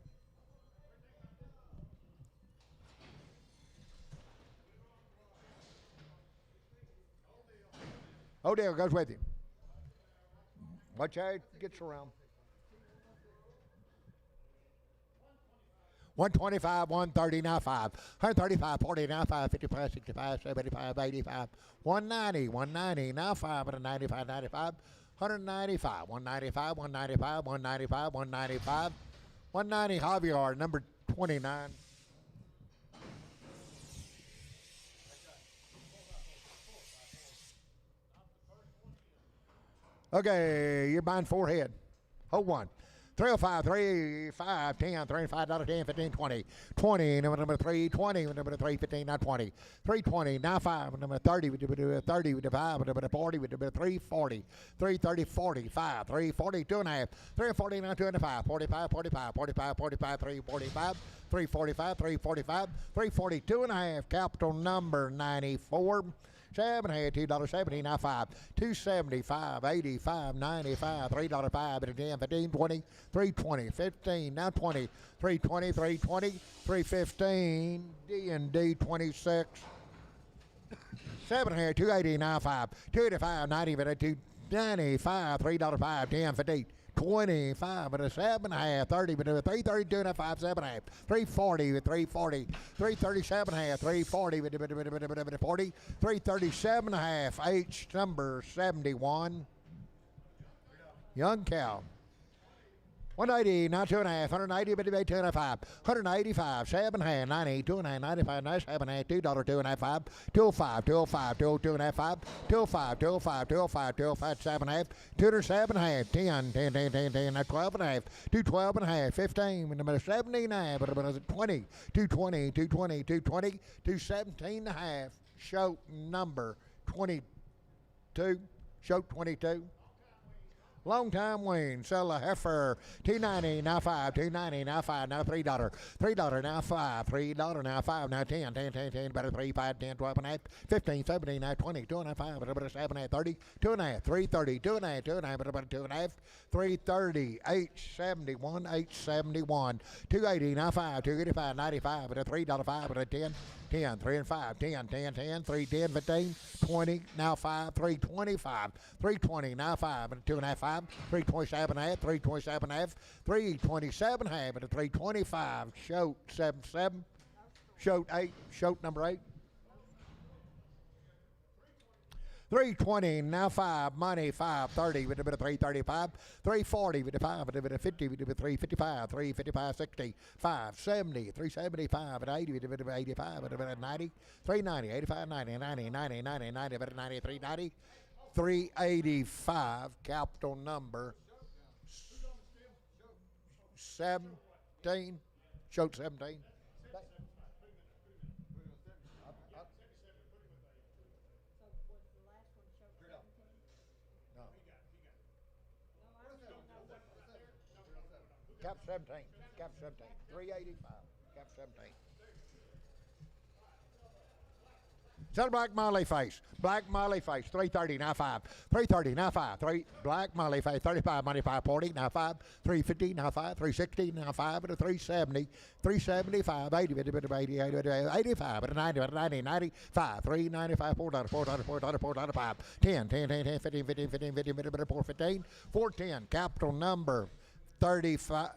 Odell goes with him. Watch how it gets around. 125, 130, now 5, 135, 40, now 5, 55, 65, 75, 85, 190, 190, now 5, 95, 95, 195, 195, 195, 195, 195, 190, Javier, number 29. Okay, you're buying 4 head. Hold one. 305, 35, 10, $35, 10, 15, 20, 20, number 320, number 315, now 20, 320, now 5, number 30, 30, with the 5, number 40, with the 340, 330, 45, 340, 2 and a half, 340, now 2 and a 5, 45, 45, 45, 45, 345, 345, 345, 342 and a half, capital number 94. 7 head, $2.70, now 5, 275, 85, 95, $3.05, 10, 15, 20, 320, 15, now 20, 320, 320, 315, D&D 26. 7 head, 280, now 5, 285, 90, 295, $3.05, 10, 15. 25 and a 7 half, 30 with a 332 and a 5, 7 half, 340 with 340, 337 half, 340 with 40, 337 half, H number 71, young cow. 180, now 2 and a half, 180, 2 and a 5, 185, 7 half, 90, 2 and a half, 95, 97 half, $2, 2 and a half, 5, 205, 205, 202 and a half, 5, 205, 205, 205, 205, 7 half, 207 half, 10, 10, 10, 10, 10, 12 and a half, 212 and a half, 15, 70 and a half, 20, 220, 220, 220, 217 and a half, show number 22, show 22. Long time win. Sell a heifer. $2.90 now 5. $2.90 now 5. Now $3. $3 now 5. $3 now 5. Now 10. 10. 10. 10. Better 3. 5. 10. 12 and a half. 15. 17. Now 20. 2 and a half. 5. Better 7 and a half. 30. 2 and a half. 330. 2 and a half. 2 and a half. Better 2 and a half. 330. H71. H71. 280 now 5. 285. 95. Better $3. 5. Better 10. 10, 3 and 5, 10, 10, 10, 3, 10, 15, 20, now 5, 325, 320, now 5, and 2 and a half, 5, 327 and a half, 327 and a half, 327 and a half, and a 325, shoat 7, 7, shoat 8, shoat number 8. 320, now 5, money, 530 with a bit of 335, 340 with a 5, with a bit of 50 with a bit of 355, 355, 60, 570, 375 and 80 with a bit of 85, with a bit of 90, 390, 85, 90, 90, 90, 90, 90, with a 90, 390, 385, capital number 17, showed 17. Cap 17, cap 17, 385, cap 17. Sell black molly face, 330, now 5, 330, now 5, 3, black molly face, 35, money 540, now 5, 350, now 5, 360, now 5, and a 370, 375, 80, 80, 80, 85, and a 90, 90, 95, 395, $4, $4, 5, 10, 10, 10, 10, 15, 15, 15, 15, 415, 410, capital number 35.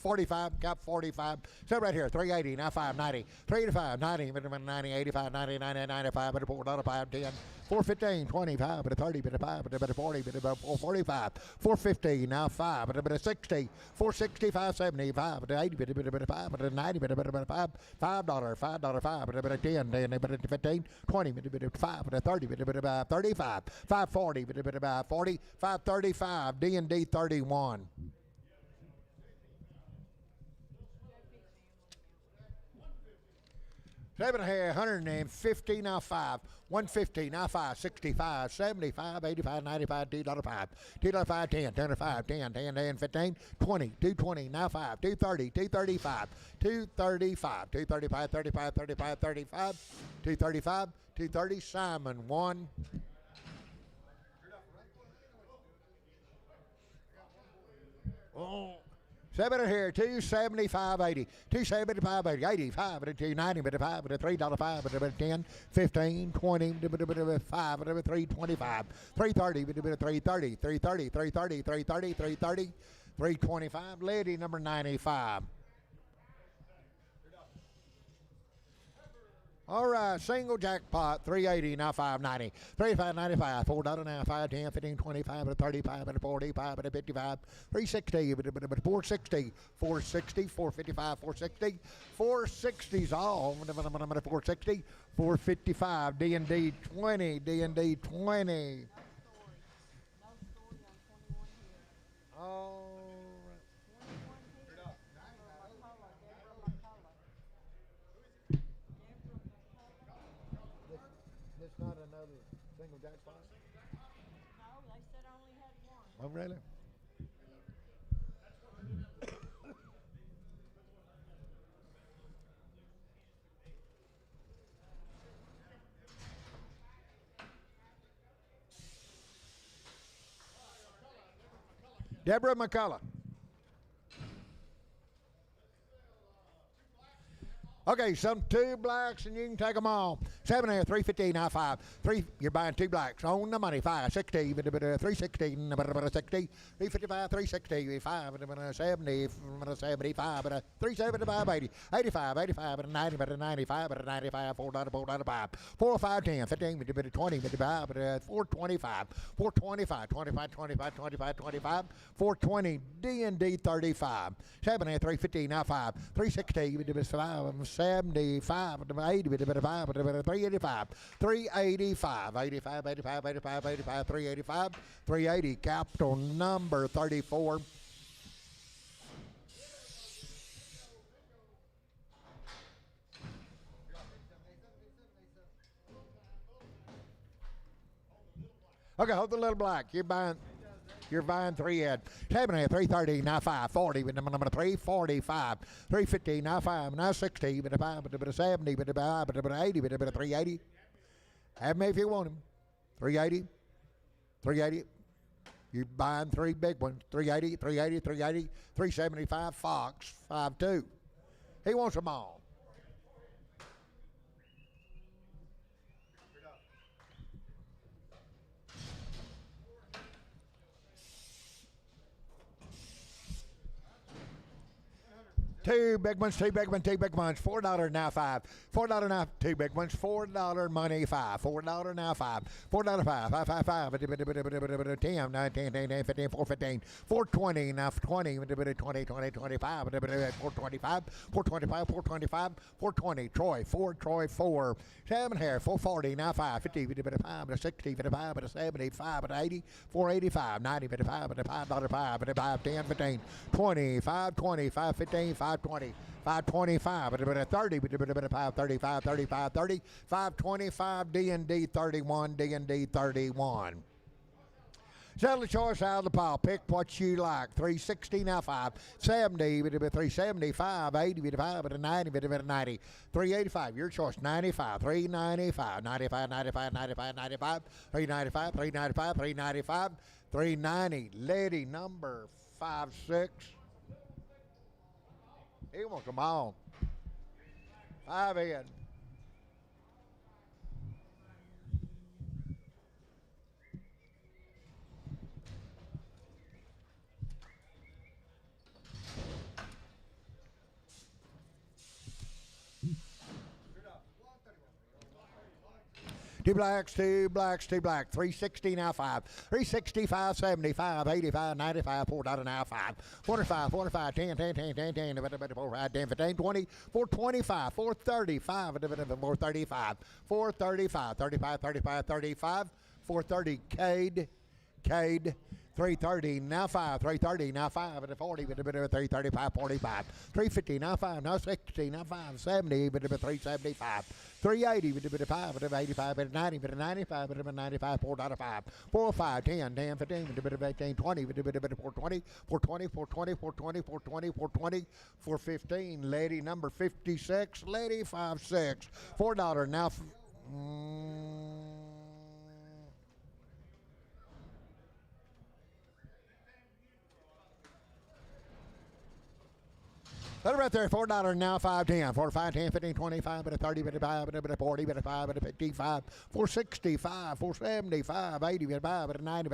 45, cap 45. So right here, 380, now 590, 385, 90, 90, 85, 90, 90, 95, but a $4, 5, 10, 415, 25, but a 30, but a 5, but a 40, but a 445, 450, now 5, but a 60, 465, 75, but a 80, but a 5, but a 90, but a 5, $5, $5, 5, but a 10, but a 15, 20, but a 5, but a 30, but a 35, 540, but a 40, 535, D&D 31. Seven here, 150, now 5, 150, now 5, 65, 75, 85, 95, $2, 5, 10, 10, 5, 10, 10, 10, 15, 20, 220, now 5, 230, 235, 235, 235, 35, 35, 35, 235, 230, Simon, 1. Oh. 7 here, 275, 80, 275, 80, 85, 290, but a 5, but a $3, 5, but a 10, 15, 20, but a 5, but a 325, 330, but a 330, 330, 330, 330, 330, 325, lady number 95. All right, single jackpot, 380, now 590, 35, 95, $4 now, 5, 10, 15, 25, but a 35, but a 45, but a 55, 360, but a 460, 460, 455, 460, 460's all, 460, 455, D&D 20, D&D 20. Oh. Not another single jackpot? No, they said I only had one. Oh, really? Deborah McCullough. Okay, some 2 blacks and you can take them all. 7 here, 315, now 5. 3, you're buying 2 blacks. On the money, 5, 60, 316, 60, 355, 360, 5, 70, 75, 375, 80, 85, 85, 90, 95, 95, $4, 5, 405, 10, 15, 20, 5, 425, 425, 25, 25, 25, 25, 420, D&D 35. 7 here, 315, now 5, 360, 5, 75, 80, 5, 385, 385, 85, 85, 85, 85, 385, 380, capital number 34. Okay, hold the little black. You're buying 3 head. 7 here, 330, now 5, 40, with number 345, 350, now 5, now 60, but a 5, but a 70, but a 5, but a 80, but a 380. Have me if you want him. 380, 380. You're buying 3 big ones. 380, 380, 380, 375, Fox, 5-2. He wants them all. Two big ones, two big ones, two big ones. $4 now, $5. $4 now, two big ones. $4 money, $5. $4 now, $5. $4 5. 5, 5, 5. 10, 9, 10, 10, 10, 15, 4, 15. $4.20 now, 20. 20, 20, 25. 425. 425. 425. 420. Troy, 4. Troy, 4. Salmon hair, 440 now, 5. 50. 55. 60. 55. 75. 80. 485. 90. 55. $5. 5. 5. 10. 15. 20. 5. 20. 5. 15. 5. 20, 525, 30, 535, 35, 30, 525, D&D 31, D&D 31. Settle the choice out of the pile. Pick what you like. 360 now, 5. 70, 375, 80, 5, 90, 90. 385, your choice. 95, 395, 95, 95, 95, 95, 395, 395, 395, 390. Lady number 56. He won't come on. 5 in. Two blacks, two blacks, two black. 360 now, 5. 365, 75, 85, 95, $4 now, 5. 45, 45, 10, 10, 10, 10, 10, 4, 5, 10, 15, 20, 425, 435, 435, 435, 35, 35, 35, 430, Cade. 330 now 5, 330 now 5, 40, 335, 45, 350 now 5, now 60 now 5, 70, 375, 380, 5, 85, 90, 95, 95, $4.05, 405, 10, 10, 15, 15, 20, 420, 420, 420, 420, 420, 420, 415, lady number 56, lady 56, $4 now. Let it right there, $4 now, 5, 10, 45, 10, 15, 25, 30, 55, 40, 55, 55, 465, 475, 80, 95, 90,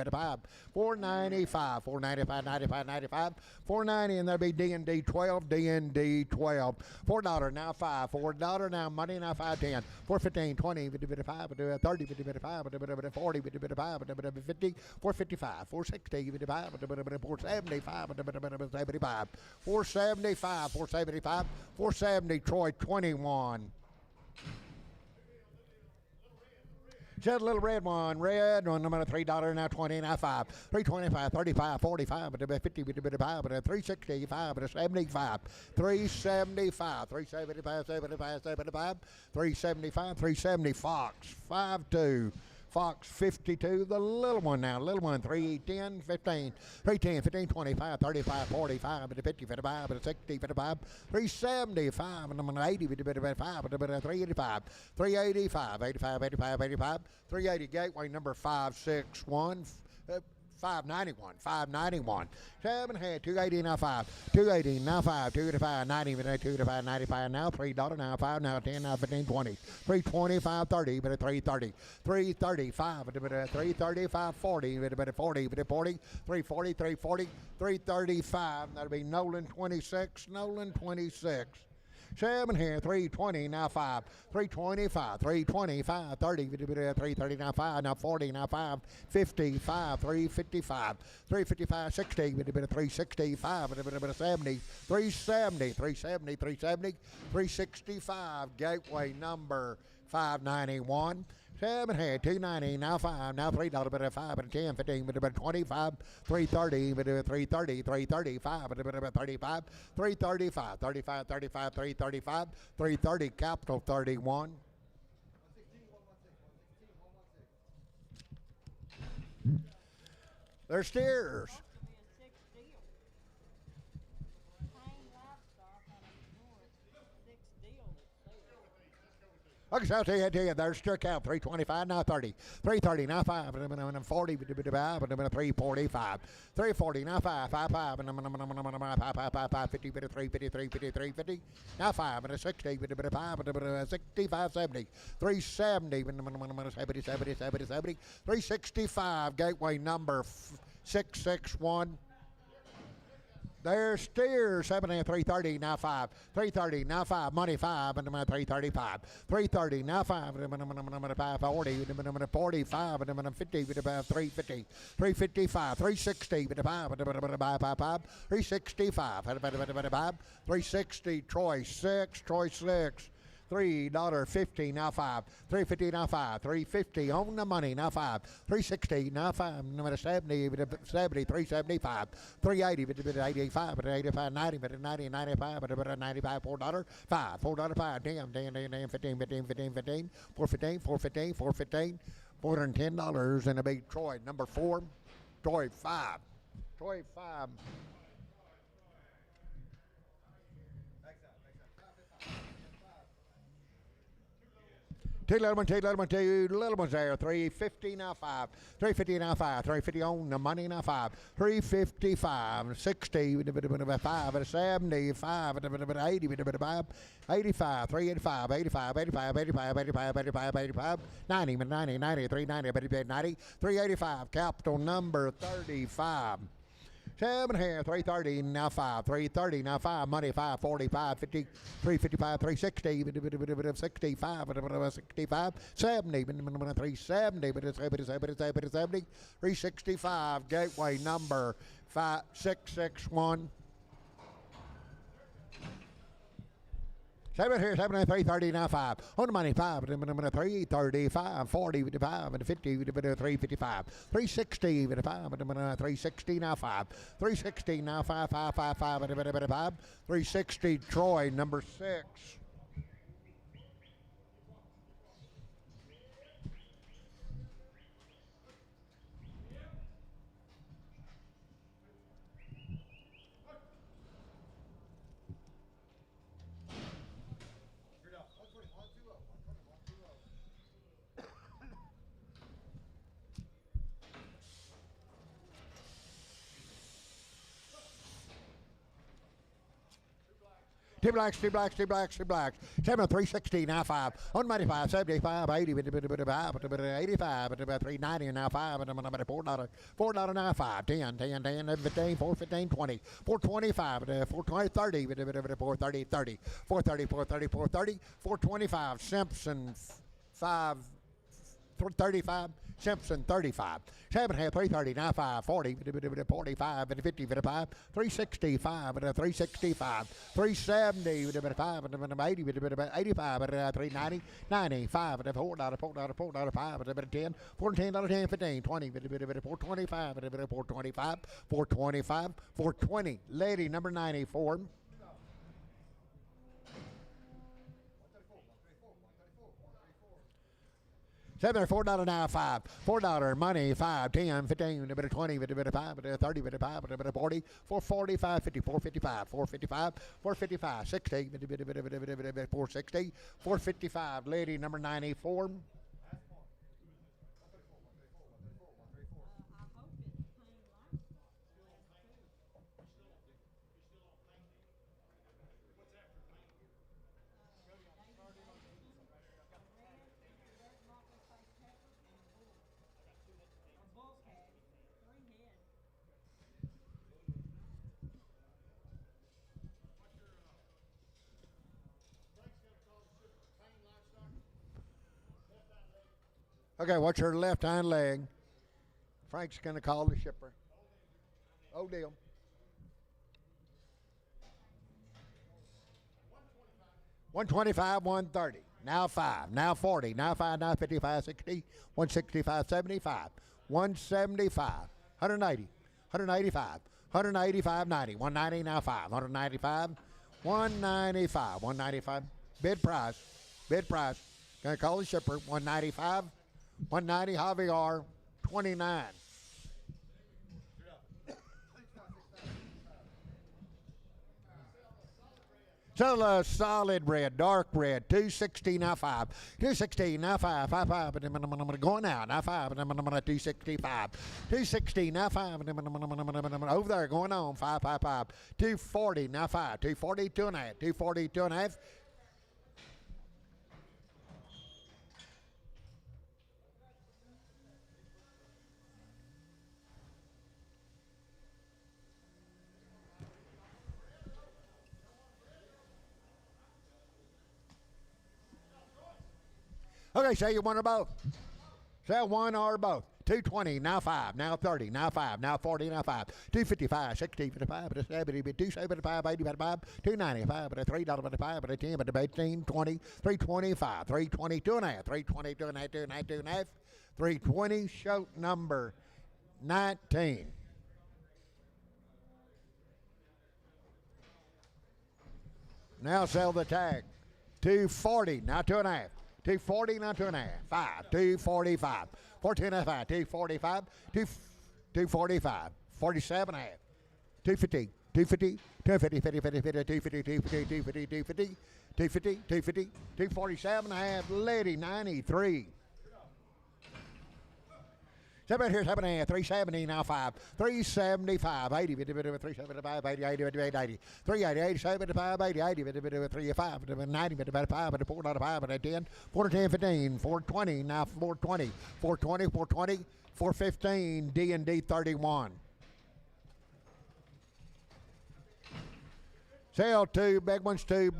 495, 495, 95, 95, 490, and there'll be D&D 12, D&D 12. $4 now, 5, $4 now, money now, 5, 10, 415, 20, 55, 30, 55, 40, 55, 50, 455, 460, 475, 75, 475, 475, 470, Troy 21. Said a little red one, number $3 now, 20 now, 5, 325, 35, 45, 50, 55, 365, 75, 375, 375, 75, 75, 375, 370, Fox 52. Fox 52, the little one now, little one, 310, 15, 310, 15, 25, 35, 45, 50, 55, 60, 55, 375, 80, 55, 385, 385, 85, 85, 85, 380, gateway number 561, 591, 591. 7 head, 280 now 5, 280 now 5, 285, 90, 285, 95 now, $3 now 5, now 10, now 15, 20, 325, 30, but 330, 335, 335, 40, 40, 40, 340, 340, 335. That'll be Nolan 26, Nolan 26. 7 here, 320 now 5, 325, 325, 30, 330 now 5, now 40 now 5, 55, 355, 355, 60, 365, 70, 370, 370, 370, 365, gateway number 591. 7 head, 290, now 5, now $3, but 5, but 10, 15, but 25, 330, but 330, 335, but 35, 335, 35, 35, 335, 330, capital 31. They're steers. Okay, so I'll tell you, there's struck out 325, now 30, 330, now 5, 40, 345, 340, now 5, 55, 50, 353, 53, 50, now 5, 60, 5, 65, 70, 370, 70, 70, 70, 70, 365, gateway number 661. There's steers, 7 and 330, now 5. 330, now 5, money 5, and 335. 330, now 5, 540, 45, 50, 350, 355, 360, 365, 360, Troy 6, Troy 6. $3.50 now 5, $3.50 now 5, $3.50 on the money now 5, $3.60 now 5, number 70, 70, $3.75, $3.80, 85, 85, 90, 90, 95, 95, $4, 5, $4, 5, damn, 15, 15, 15, 15, 415, 415, 415, $410 in a big Troy number 4, Troy 5, Troy 5. Two little ones there. 350 now 5. 350 now 5. 350 on the money now 5. 355, 60, 5, 75, 80, 85, 385, 85, 85, 85, 85, 85, 85, 90, 90, 90, 390, 90, 385, capital number 35. 7 here, 330 now 5, 330 now 5, money 545, 50, 355, 360, 65, 65, 70, 370, 70, 365, gateway number 5661. 7 here, 7 and 330 now 5. On the money 5, 335, 40, 55, 50, 355, 360, 360 now 5, 360 now 5, 5, 5, 5, 360 Troy number 6. Two blacks, 7 360 now 5. On money 5, 75, 80, 85, 390 now 5, $4 now 5, 10, 10, 10, 15, 4, 15, 20, 425, 420, 30, 430, 30, 430, 430, 430, 425, Simpson 5, 35, Simpson 35. 7 half 330 now 5 40 45 50 55 365 365 370 85 85 390 95 $4 $4 5 10 $4 10 15 20 425 425 425 420 lady number 94. 7 $4 now 5. $4 money 5 10 15 20 5 30 5 40 445 50 455 455 455 60 460 455 lady number 94. Okay, what's your left hind leg? Frank's going to call the shipper. Oh, deal. 125, 130. Now 5, now 40, now 5, now 55, 60, 165, 75, 175, 180, 185, 185, 90, 190, now 5, 195, 195, 195. Bid price. Going to call the shipper. 195, 190, Javier, 29. So solid red, dark red, 260 now 5, 260 now 5, 5, 5, and I'm going out now 5, and I'm 265, 260 now 5, and over there going on 5, 5, 5, 240 now 5, 240 2.5, 240 2.5. Okay, sell you one or both. Sell one or both. 220, now 5, now 30, now 5, now 40, now 5. 255, 60, 55, 70, 275, 80, 55, 295, $3, 10, 18, 20, 325, 320, 2.5, 320, 2.5, 2.5, 2.5, 320, show number 19. Now sell the tag. 240, now 2.5. 240, now 2.5. 5, 245. 14.5, 245, 245, 47 half, 250, 250, 250, 50, 50, 50, 250, 250, 250, 250, 250, 247 half, lady 93. Step out here, 7.5, 370, now 5, 375, 80, 375, 80, 80, 80, 80, 380, 80, 75, 80, 80, 305, 90, 5, 4.5, 10, 410, 15, 420, now 420, 420, 420, 415, D&D 31. Sell two big ones, 7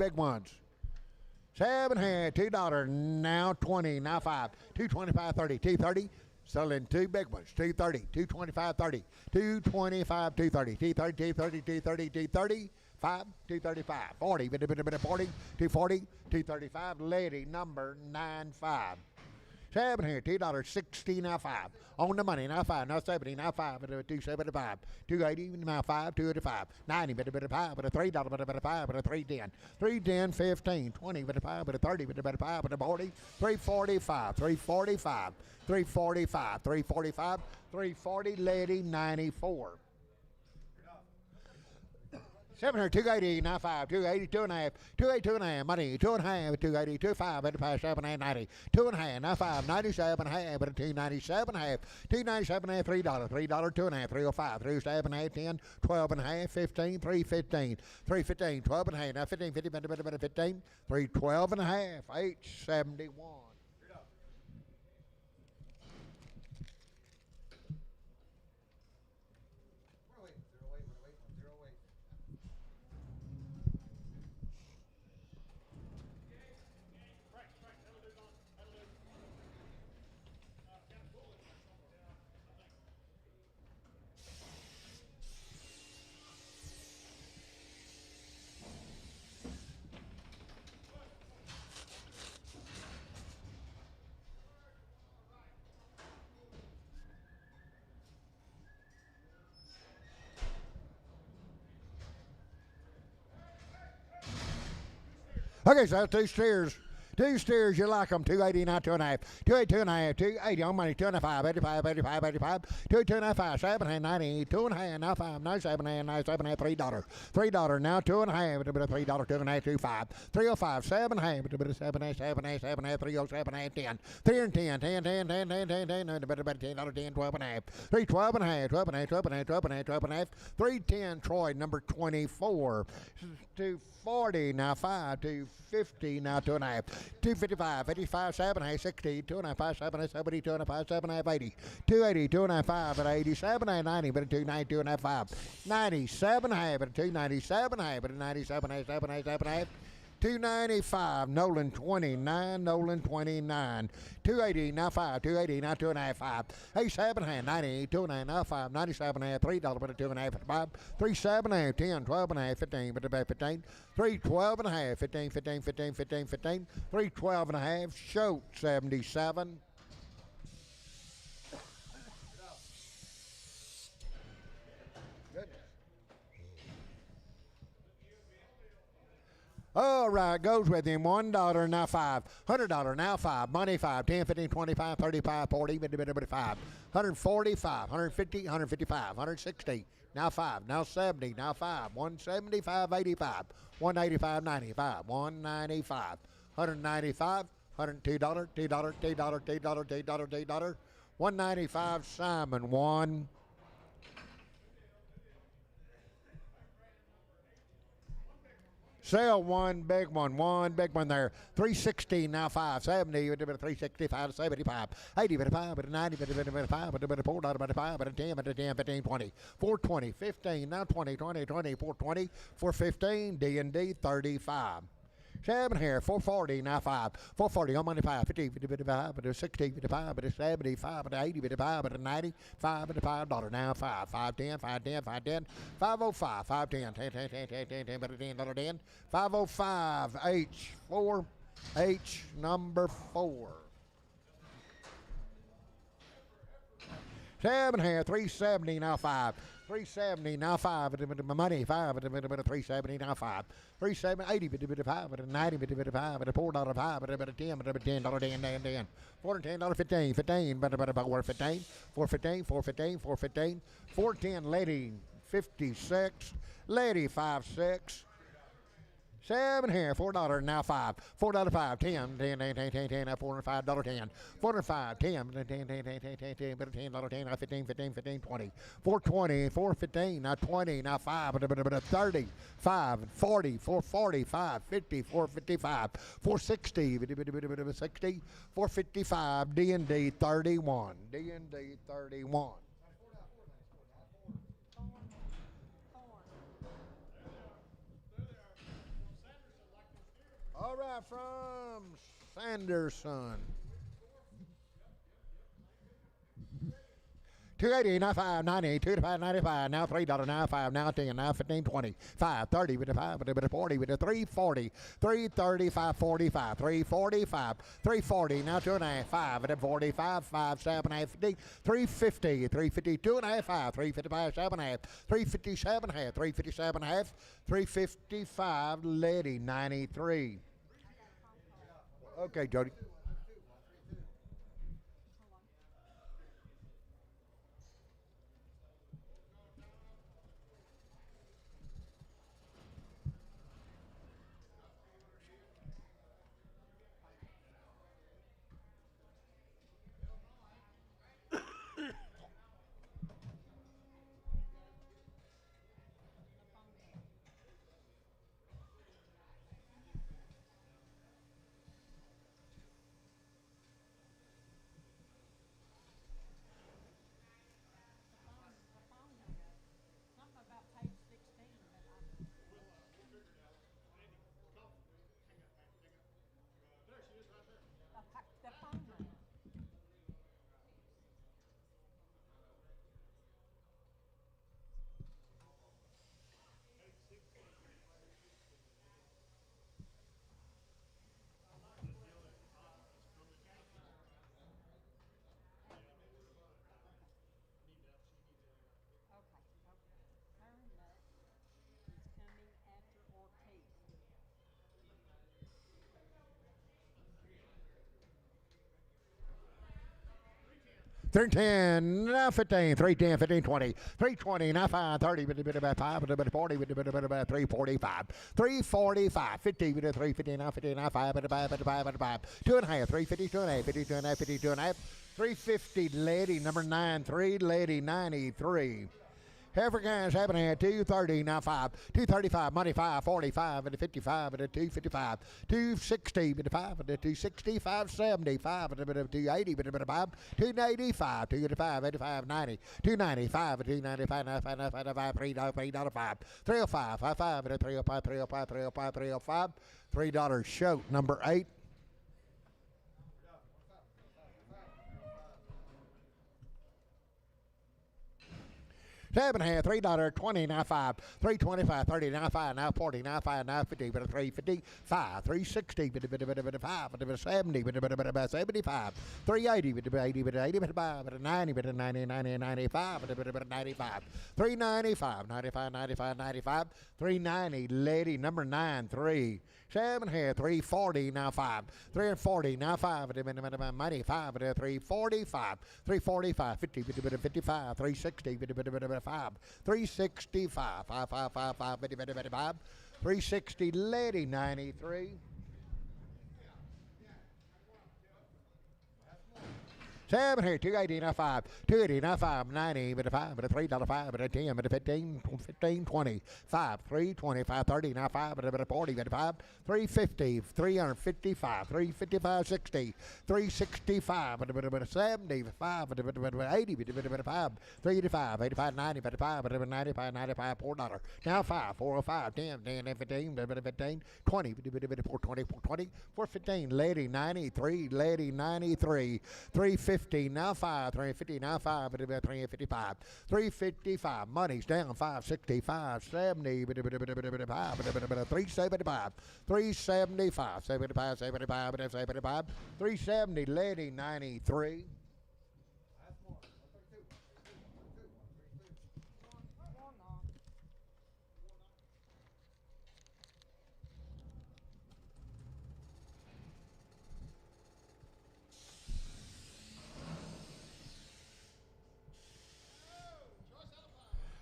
hand, $2, now 20, now 5, 225, 30, 230. Selling two big ones, 230, 225, 30, 225, 230, 230, 230, 230, 230, 5, 235, 40, 40, 240, 235, lady number 95. 7 here, $2, 60, now 5. On the money, now 5, now 70, now 5, 275, 280, now 5, 285, 90, $5, $3, $5, 310, 310, 15, 20, $5, 30, $5, 40, 345, 345, 345, 345, 340, lady 94. 7 here, 280, now 5, 280, 2.5, 280, 2.5, money, 2.5, 280, 25, 85, 7, 90, 2.5, now 5, 97 half, 297 half, 297 half, $3, $3, 2.5, 305, 307 half, 10, 12 and a half, 15, 315, 315, 12 and a half, now 15, 50, 15, 312 and a half, 871. Okay, so two steers. Two steers, you like them. 280, now 2.5. 280, 2.5. 280 on money. 2.5, 85, 85, 85. 2.5, 7, 90. 2.5, now 5, 97, 97, $3. $3, now 2.5. $3, 2.5, 25. 305, 7, 7, 7, 7, 307, 10. 310, 10, 10, 10, 10, 10, 10, $10, 10, 12 and a half. 312 and a half, 12 and a half, 12 and a half, 12 and a half, 12 and a half. 310, Troy, number 24. 240, now 5. 250, now 2.5. 255, 55, 7, 60, 2.5, 7, 70, 2.5, 7, 80, 280, 2.5, 87, 90, but 290, 2.5, 97, 297, 97, 7, 7, 295, Nolan 29, Nolan 29, 280, now 5, 280, now 2.5, 5, 87, 90, 2.5, now 5, 97, $3, but 2.5, 5, 37, 10, 12, 15, but 15, 312 and a half, 15, 15, 15, 15, 15, 312 and a half, Shoat 77. All right, goes with him. $1, now 5. $100, now 5. Money 5. 10, 15, 25, 35, 40, 55. 145, 150, 155, 160. Now 5. Now 70. Now 5. 175, 85. 185, 95. 195. 195. $102, $2, $2, $2, $2, $2. 195, Simon 1. Sell one big one big one there. 360, now 5, 70, 365, 75, 80, 85, 90, 55, $4, 10, 10, 15, 20, 420, 15, now 20, 20, 20, 420, 415, D&D 35. 7 here, 440, now 5. 440 on money 5, 50, 55, but 60, 55, but 75, but 80, 55, but 90, 5, but $5, now 5, 510, 510, 510, 505, 510, 10, 10, 10, 10, 10, 10, but $10, 505, H, 4, H, number 4. 7 here, 370, now 5. 370, now 5, my money, 5, 370, now 5. 370, 80, 5, 90, 5, $4, 5, $10, $10, 10, $410, 15, 15, but 415, 415, 415, 415, 410, lady, 56, lady, 56. 7 here, $4, now 5. $4, 5, 10, 10, 10, 10, 10, 10, $405, 10. 405, 10, 10, 10, 10, 10, 10, 10, but $10, 10, 15, 15, 15, 20. 420, 415, now 20, now 5, 30, 5, 40, 440, 5, 50, 455, 460, 60, 455, D&D 31, D&D 31. All right, from Sanderson. 280, now 5, 90, 2 to 5, 95, now $3, now 5, now 10, now 15, 20, 5, 30, with a 5, with a 40, with a 340, 330, 545, 345, 340, now 2.5, 5, with a 45, 5, 7, 50, 350, 350, 2.5, 5, 355, 7.5, 357, 357, 355, lady, 93. Okay, Jody. Something about page 16, but the phone number. Okay. Turn left. He's coming after Ortiz. 310, now 15, 310, 15, 20, 320, now 5, 30, with a bit about 5, with a bit of 40, with a bit about 345, 345, 50, with a 350, now 50, now 5, with a 5, with a 5, with a 5, 2.5, 350, 2.5, 50, 2.5, 50, 2.5, 350, lady, number 9, 3, lady, 93. Heifer guys having a 230, now 5, 235, money 5, 45, and a 55, and a 255, 260, and a 5, and a 260, 575, and a bit of 280, and a bit of 5, 285, 285, 85, 90, 295, and 295, 95, 95, $3, 305, 55, and a 305, 305, 305, 305, $3 show, number 8. 7 here, $3, 20, now 5, 325, 30, now 5, now 40, now 5, now 50, but a 350, 5, 360, but a bit of 5, but a 70, but a 75, 380, but a 80, but a 80, but a 5, but a 90, but a 90, 90, 95, but a 95, 395, 95, 95, 95, 390, lady, number 9, 3. 7 here, 340, now 5, 340, now 5, but a money 5, but a 345, 345, 50, but a 55, 360, but a 5, 365, 5, 5, 5, 5, 50, 5, 360, lady, 93. 7 here, 280, now 5, 280, now 5, 90, but a 5, but a $3, but a 10, but a 15, 15, 20, 5, 3, 25, 30, now 5, but a 40, but a 5, 350, 355, 355, 60, 365, but a 75, but a 80, but a 5, 385, 85, 90, but a 5, but a 95, 95, $4. Now 5, 405, 10, 10, 15, but a 15, 20, but a 420, 420, 415, lady 93, lady 93, 350, now 5, 350, now 5, but a 355, 355, money's down 565, 70, but a 375, 375, 75, 75, 75, 370, lady 93.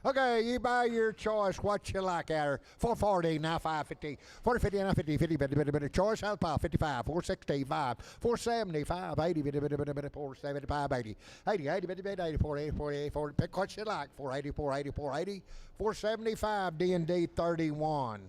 Okay, you buy your choice, what you like at her. 440, now 550. 40, 50, now 50, 50, bit, choice, out pile, 55, 465, 475, 80, 475, 80, 80, 80, 80, 40, 40, 40, pick what you like. 480, 480, 480, 475, D&D 31.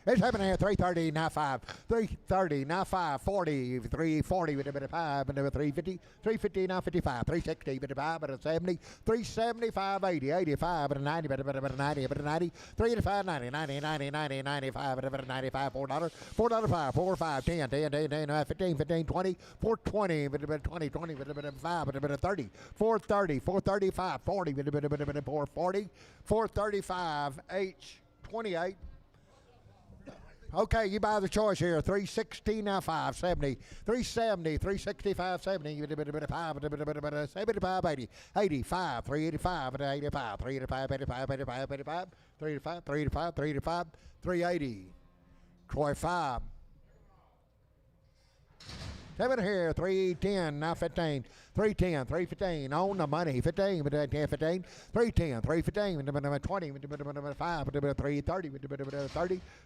It's happening here. 330, now 5. 330, now 5. 40, 340, with a bit of 5, and a 350. 350, now 55. 360, bit of 5, but a 70. 375, 80, 85, but a 90, but a 90, but a 90. 385, 90, 90, 90, 90, 95, but a 95, $4. $4, 5, 4, 5, 10, 10, 10, 10, 15, 15, 20, 420, but a 20, 20, but a 5, but a 30. 430, 435, 40, but a 440. 435, H28. Okay, you buy the choice here. 360, now 570. 370, 365, 70. You bit of 5, 75, 80. 85, 385, 85, 385, 85, 85, 85, 385, 385, 385, 380. Troy 5. 7 here, 310, now 15, 310, 315, on the money, 15, 10, 15, 310, 315, 20, 5, 330, 30,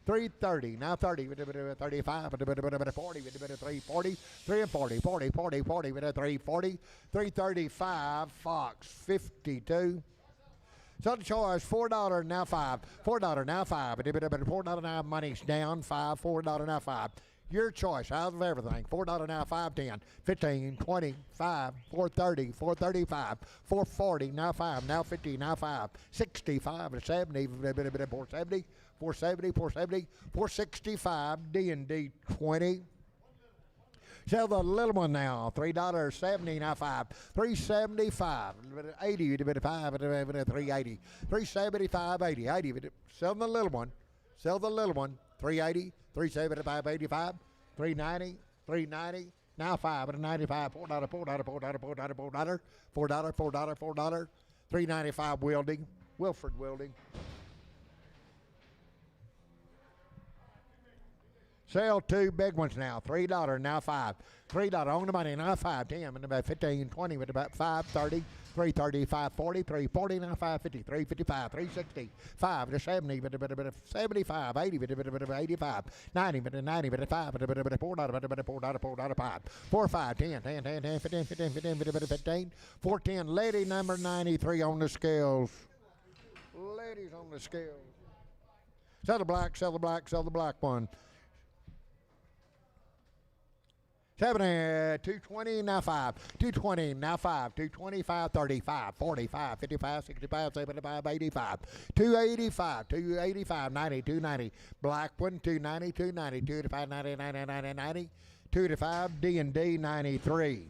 330, now 30, 35, 40, 340, 340, 40, 40, 40, 340, 335, Fox, 52. So the choice, $4, now 5, $4, now 5, $4 now, money's down, 5, $4 now 5. Your choice out of everything. $4 now, 5, 10, 15, 20, 5, 430, 435, 440, now 5, now 50, now 5, 65, 70, 470, 470, 470, 465, D&D 20. Sell the little one now, $3.70, now 5, 375, 80, 5, 380, 375, 80, 80, sell the little one, 380, 375, 85, 390, 390, now 5 at a 95, $4, $4, $4, $4, $4, $4, $4, $4, 395 Wielding, Wilford Wielding. Sell 2 big ones now, $3, now 5, $3 on the money, now 5, 10, and about 15, 20, with about 5, 30, 330, 540, 340, now 550, 355, 360, 5 to 70, 75, 80, 85, 90, 90, 5, $4, 5, 4, 5, 10, 10, 10, 10, 15, 15, 15, 15, 410, lady number 93 on the scales. Ladies on the scales. Sell the black, sell the black, sell the black one. 7 220, now 5, 220, now 5, 225, 35, 45, 55, 65, 75, 85, 285, 285, 90, 290, black one, 290, 290, 285, 90, 90, 90, 90, 285, D&D 93.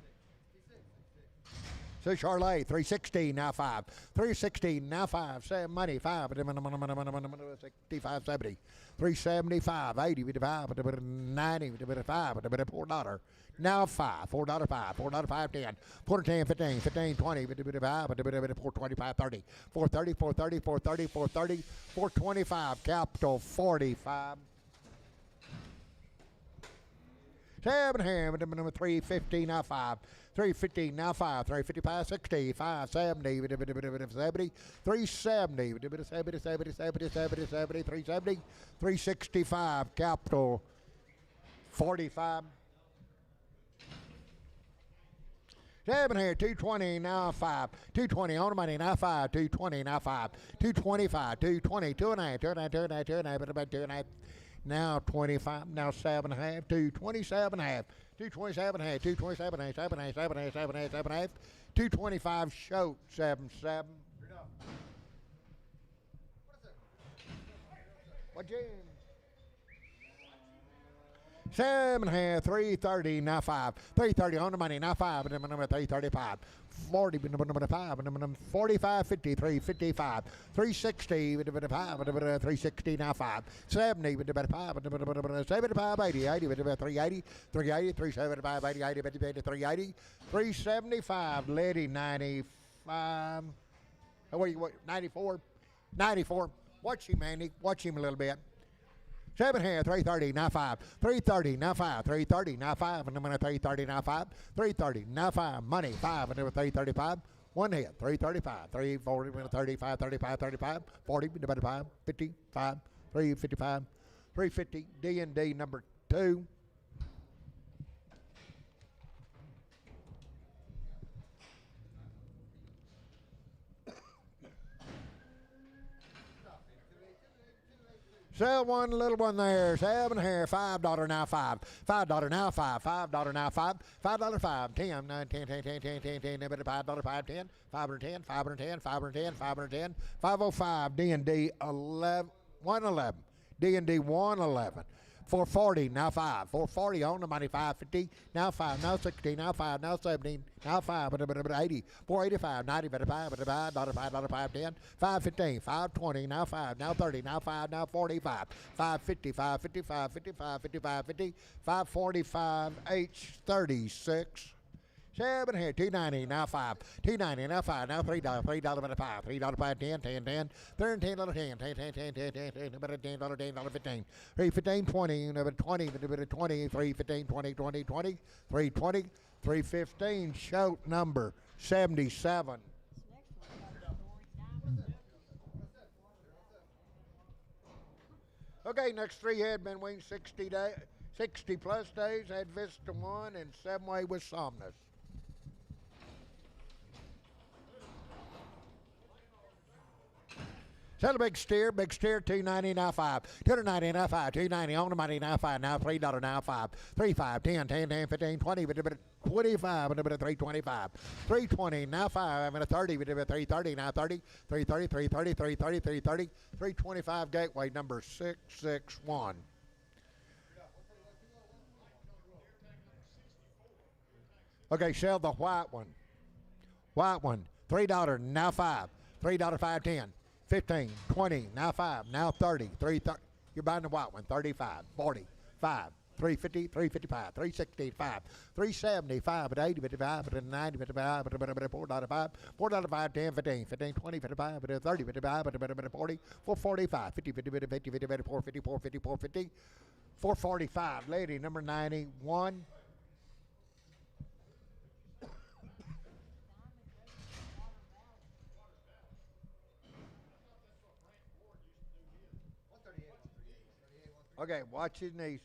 So Charlotte, 360, now 5, 360, now 5, money, 5, 65, 70, 375, 80, 90, 5, $4, now 5, $4, 5, $4, 5, 10, 4, 10, 15, 15, 20, 5, 425, 30, 430, 430, 430, 430, 425, capital 45. 7 here, number 350, now 5. 350, now 5. 355, 60, 570, 70, 370, 70, 70, 70, 70, 370, 365, capital 45. 7 here, 220, now 5. 220 on the money, now 5. 220, now 5. 225, 220, 2.5, 2.5, 2.5, 2.5, about 2.5. Now 25, now 7.5, 227.5, 227.5, 227.5, 7.5, 7.5, 7.5, 7.5, 225 show, 7.7. What you? 7.5, 330, now 5. 330 on the money, now 5, and number 335. 40, number 5, number 45, 50, 355. 360, 360, now 5. 70, 5, 75, 80, 80, 380, 380, 375, 80, 80, 380, 375, Lady 95. Oh, wait, 94, 94. Watch him, Andy. Watch him a little bit. 7 here, 330, now 5. 330, now 5. 330, now 5. And I'm going to 330, now 5. 330, now 5. Money, 5. And 335. 1 hit, 335. 340, 35, 35, 35. 40, 5, 55. 355. 350. D&D number 2. Sell one little one there. 7 here. $5 now 5. $5 now 5. $5 now 5. $5 5. 10. 9, 10, 10, 10, 10, 10, 10. $5 5. 10. 510. 510. 510. 510. 505. D&D 11. 111. D&D 111. 440, now 5. 440 on the money, 550, now 5, now 60, now 5, now 70, now 5, 80, 485, 90, $5, $5, 10, 515, 520, now 5, now 30, now 5, now 45, 550, 555, 55, 55, 50, 545, H36. 7 here, 290, now 5. 290, now 5, now $3, $3 about 5. $3 5, 10, 10, 10, 10, 10, 10, 10, 10, 10, 10, 10, 10, about $10, $10, 15. 315, 20, 20, 20, 315, 20, 20, 20, 320, 315, shout number 77. Okay, next 3 had been winged 60 days, 60 plus days, had Vista 1 and 7-way with Somnus. Sell a big steer, 290, now 5. 290, now 5. 290 on the money, now 5. Now $3, now 5. 3, 5, 10, 10, 10, 15, 20, 25, 325. 320, now 5. I'm 30, 330, now 30. 330, 330, 330, 330. 325 gateway number 661. Okay, sell the white one. White one, $3, now 5. $3, 5, 10. 15, 20, now 5, now 30, 330. You're buying the white one, 35, 40, 5, 350, 355, 365, 375, 80, 55, 90, 55, $4, 5, $4, 5, 10, 15, 15, 20, 55, 30, 55, 40, 445, 50, 50, 50, 50, 50, 450, 450, 450, 445. Lady number 91. Okay, watch his knees.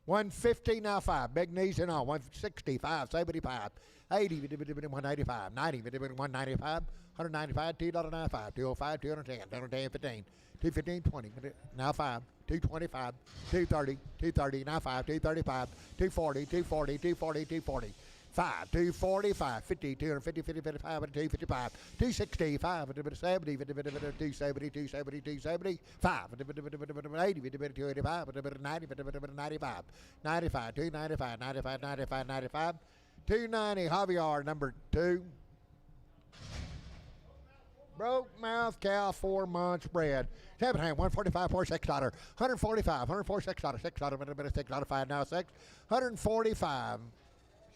$150 now 5. Big knees and all. 165, 75, 80, 185, 90, 195, 195, $2.95, 205, 210, 210, 15, 215, 20, now 5, 225, 230, 230, now 5, 235, 240, 240, 240, 240. 5, 245, 50, 250, 50, 55, 255, 265, 70, 270, 270, 270, 5, 80, 285, 90, 95, 95, 295, 95, 95, 95, 290, Javier, number 2. Broke mouth cow, 4 months bred. 7 hand, 145, $6. 145, $6, $6, $5, now 6. 145.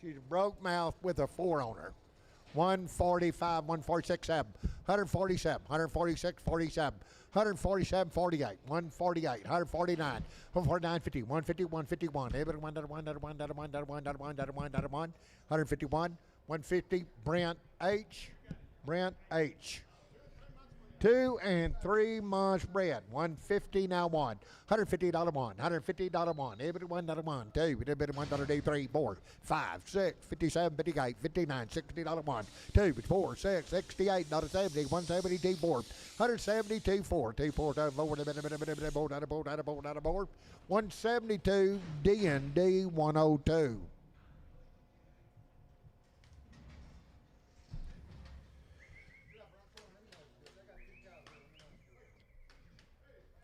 She's a broke mouth with a 4 on her. 145, 146, 147, 146, 47, 147, 48, 148, 149, 149, 50, 150, 151, 151, 150, Brent H. 2 and 3 months bred. 150 now one. $150 one. $150 one. $1 two. $1 3 4 5 6 57 58 59 $60 one. 2 4 6 68 $70 $172 4 $172 4 2 4 4 172 D and D 102.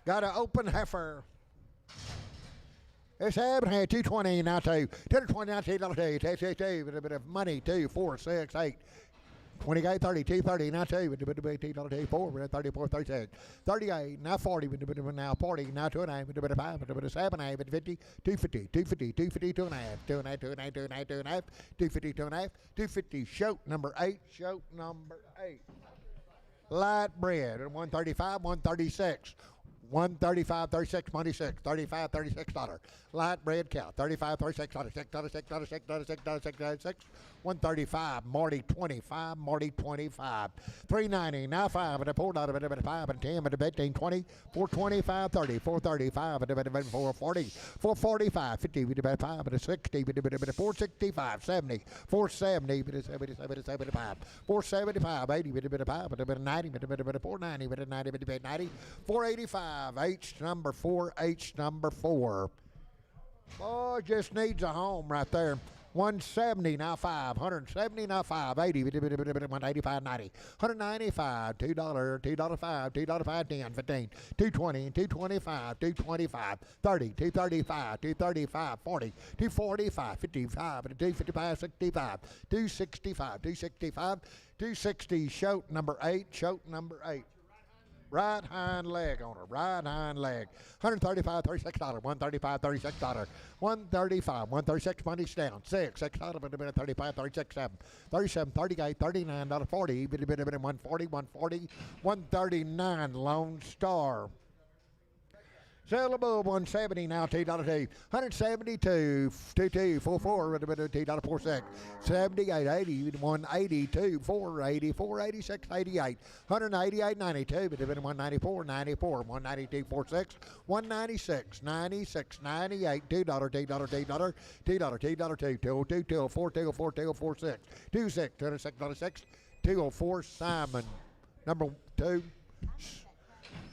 Got an open heifer. It's happening here. 220 now two. 220 now two. $2. A bit of money. 2 4 6 8 28 30 230 now two. $2. 4 34 36 38 now 40. Now 40 now 2 and a half. A bit of 5. A bit of 7 8 50 250 250 250 2 and a half 2 and a half 2 and a half 2 and a half 2 and a half 250 2 and a half 250. Shoat number 8. Shoat number 8. Light bread. 135 136. 135 36 26 35 36 $. Light bread cow 35 36 $6 135 Marty 25 Marty 25 390 now 5 and a $4 and a 5 and 10 and a 15 20 425 30 435 and a 440 445 50 with a 5 and a 60 with a 465 70 470 with a 75 475 80 with a 5 and a 90 with a 490 with a 90 with a 90 485 H number 4 H number 4. Oh, just needs a home right there. 170 now 5, 170 now 5, 80, 185, 90, 195, $2, $2 5, $2 5, 10, 15, 220, 225, 225, 30, 235, 235, 40, 245, 55, 255, 65, 265, 265, 260, shoat number 8, shoat number 8. Right hind leg on her, right hind leg. $135, $36, $135, $36, $135, $136, money's down. $6, $6, $35, $36, $7, $37, $38, $39, $40, $140, $140, $139, Lone Star. Sell above 170 now, $2 2. 172, 22, 44, $2 46. 78, 80, 182, 480, 486, 88. 188, 92, 194, 94, 192, 46, 196, 96, 98, $2, $2, $2, $2, $2, 2, 202, 204, 204, 246, 26, 206, 204, Simon. Number 2,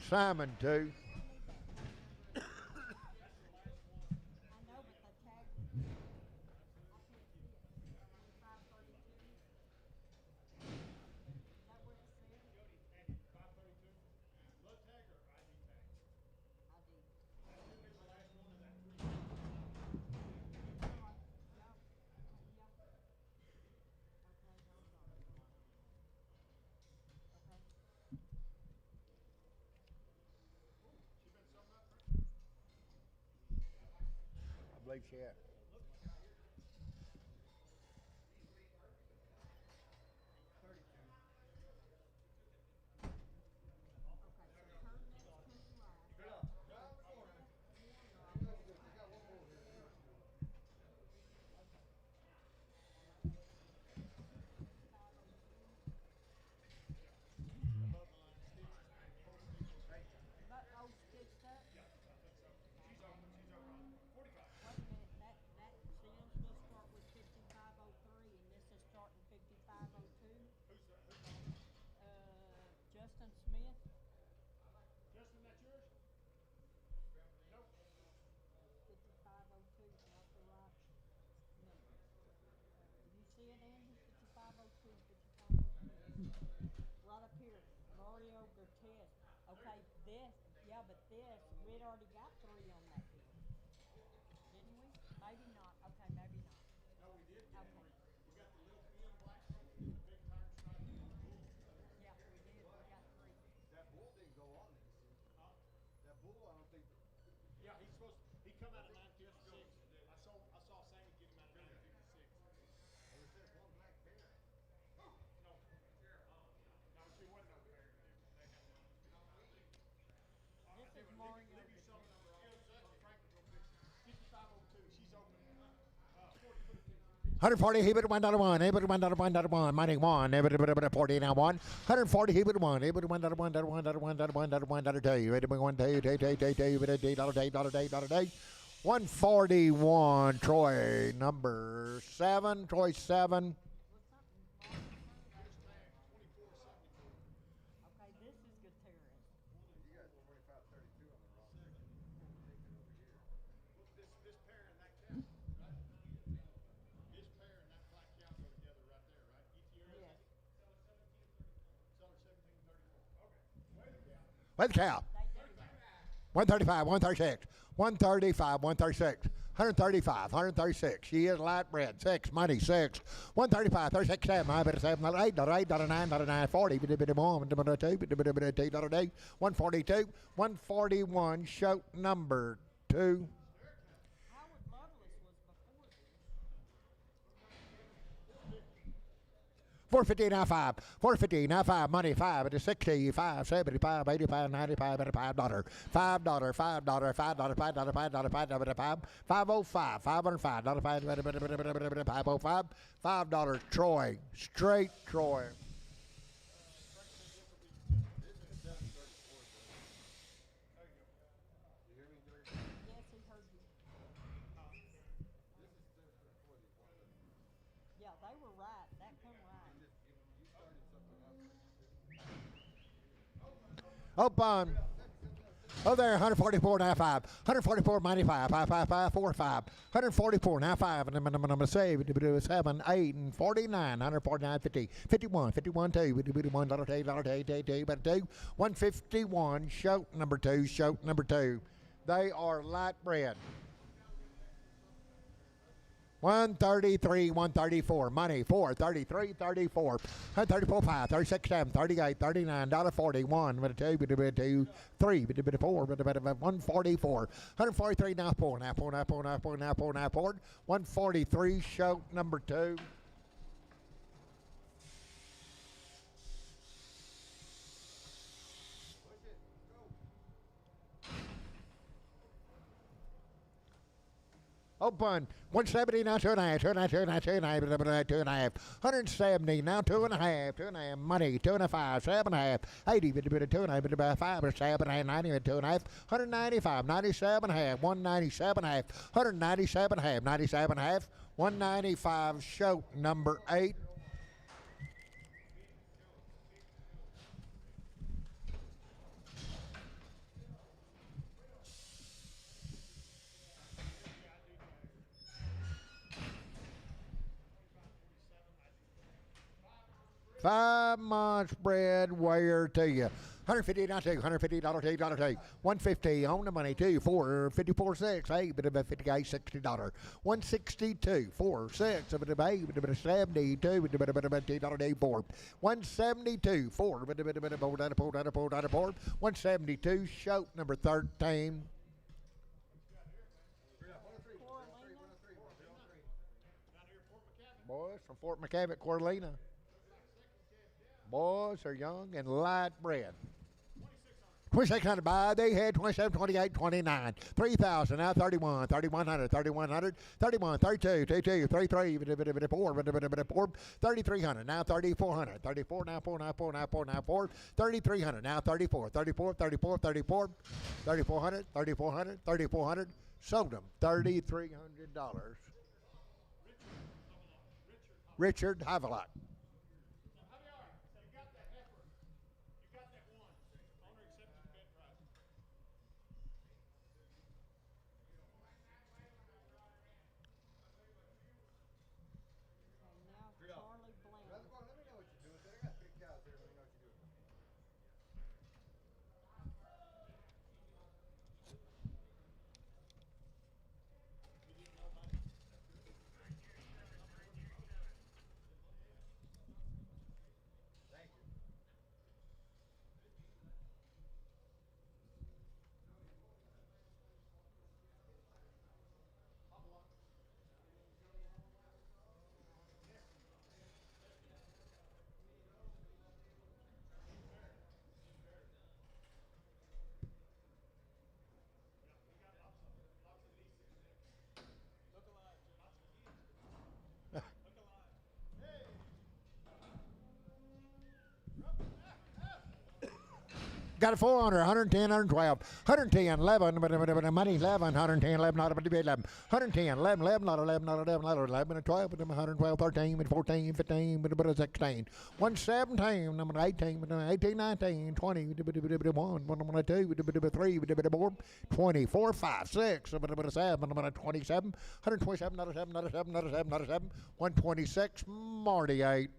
Simon 2. I believe she had. Justin Smith. Justin, that's yours? Nope. 5502, not the right number. You see it, Andy? 5502, 5502. Right up here, Mario Cortez. Okay, this, yeah, but this, we'd already got 3 on that deal. Didn't we? Maybe not. Okay, maybe not. No, we did. Okay. We got the little thin black stuff, the big tiger stripe, and the bull. Yeah, we did. We got 3. That bull didn't go on this. Huh? That bull, I don't think. Yeah, he's supposed. He come out of 956. I saw Sammy get him out of 956. Well, it says one black bear. 140, he bid $1.01, he bid $1.01, money one, he bid 40 now one. 140, he bid one, he bid $1.01, $1.02, he bid $1.2, 141, Troy, number 7, Troy 7. Okay, this is Gutierrez. You guys 25-32 on the wrong thing. This pair and that cow, right? This pair and that black cow go together right there, right? Gutierrez. Yes. Seller 1734. Okay. Way to go. Where's the cow? They do. 135, 136, 135, 136, 135, 136. She is light bread. 6, money, 6. 135, 36, 7, I better 7, $8, $8, $9, $9, 40, $2, 142, 141, show number 2. Howard Loveless was before this. 450 now 5, 450 now 5, money 5, it is 65, 75, 85, 95, $5, $5, $5, $5, $5, $5, $5, 505, $505, $505, $5, Troy, straight Troy. Yes, he heard you. Yeah, they were right. That come right. Open. Oh, there, 144 now 5, 144 95, 555 45, 144 now 5, and I'm going to save it to 7, 8, and 49, 149, 50, 51, 51, 2, $1, 151, show number 2, show number 2. They are light bread. 133, 134, money 4, 33, 34, 134, 5, 36, 7, 38, 39, $41, with a 2, 3, 4, 144, 143, now 4, now 4, now 4, now 4, now 4, now 4, 143, show number 2. Open. 170 now 2.5, 2.5, 2.5, 2.5, 2.5, 170 now 2.5, 2.5, money 2.5, 7.5, 80, 2.5, 5, 7.5, 90, 2.5, 195, 97.5, 197.5, 197.5, 97.5, 195, show number 8. $5 months bread, where to you? 150 now 2, $150, $2, 150 on the money 2, 4, 54, 6, 8, but about 58, $60, 162, 4, 6, but about 8, but 72, but about $2, 4, 172, 4, but 172, show number 13. Boys from Fort McCavitt, Coralina. Boys are young and light bread. 2,600 buy. They had 27, 28, 29. 3,000 now 31, 3,100, 3,100, 31, 32, 32, 33, 4, 3,300 now 3,400, 34 now 4, now 4, now 4, now 4, 3,300 now 34, 34, 34, 34, 3,400, 3,400, 3,400. Sold them $3,300. Richard Havelock. Got a 400, 110, 112, 110, 11, money 11, 110, 11, not 11, 110, 11, 11, not 11, not 11, not 11, 12, 112, 13, 14, 15, 16, 117, number 18, 18, 19, 20, 1, 2, 3, 4, 24, 5, 6, 7, 27, 127, not a 7, not a 7, not a 7, not a 7, 126, Marty 8.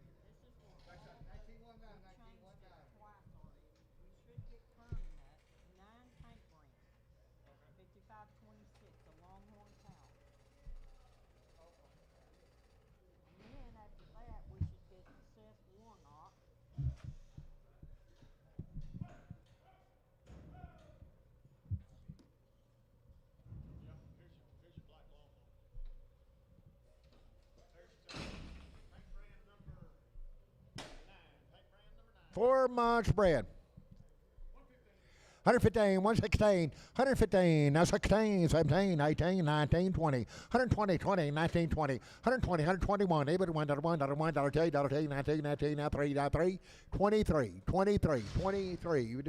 Here's your black lawnmower. There's paint brand number 9. Paint brand number 9. 4 months bread. 115, 116, 115, now 16, 17, 18, 19, 20, 120, 20, 19, 20, 120, 121, $1, $1, $1, $2, $2, 19, 19, now 3, now 3, 23, 23, 23,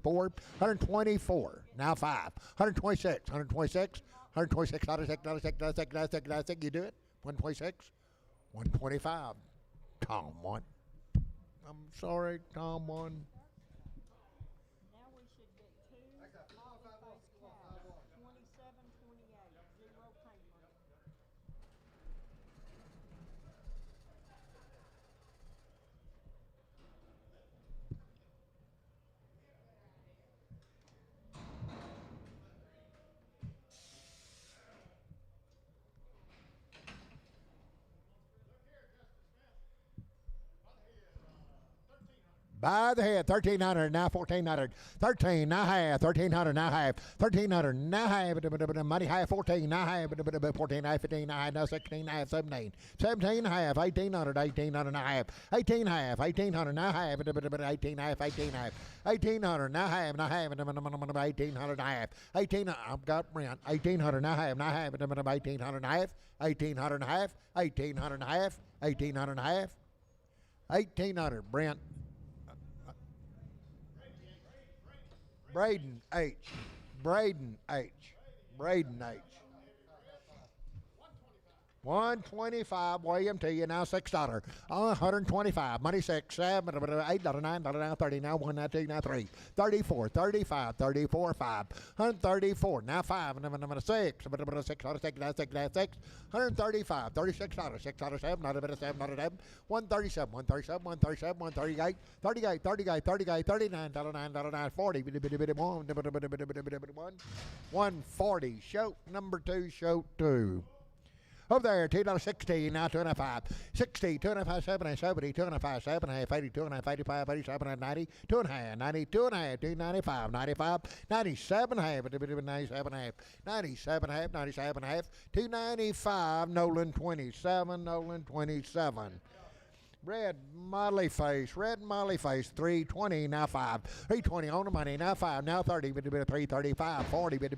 4, 124, now 5, 126, 126, 126, not a 6, not a 6, not a 6, not a 6, not a 6, you do it? 126, 125, Tom 1. I'm sorry, Tom 1. Now we should get two multi-face cows, 27, 28, 0 paint money. By the head, 1,300, now 1,400, 13, now half, 1,300, now half, 1,300, now half, money half, 14, now half, 14, half, 15, now half, now 16, half, 17, 17, half, 1,800, 1,800, now half, 18, half, 1,800, now half, 18, half, 18, half, 1,800, now half, 1,800, now half, 18, I've got Brent, 1,800, now half, 1,800, now half, 1,800, now half, 1,800, now half, 1,800, now half, 1,800, Brent. Braden H. Braden H. Braden H. 125, William T. Now $6. 125. Money 6, 7, $8, $9, now 30, now 1, now 2, now 3. 34, 35, 34, 5. 134, now 5, number 6, 6, now 6, now 6, now 6. 135, $36, 6, 7, not a bit of 7, not a 7. 137, 137, 137, 138, 38, 38, 38, 39, $9, 40, 140, show number 2, show 2. Over there, $2.16, now 2.5, 60, 2.5, 70, 70, 2.5, 7, 80, 2.5, 85, 87, 90, 2.5, 90, 2.5, 295, 95, 97, 97, 97, 97, 295, Nolan 27, Nolan 27. Red Molly Face, 320, now 5, 320 on the money, now 5, now 30, 335, 40, 40,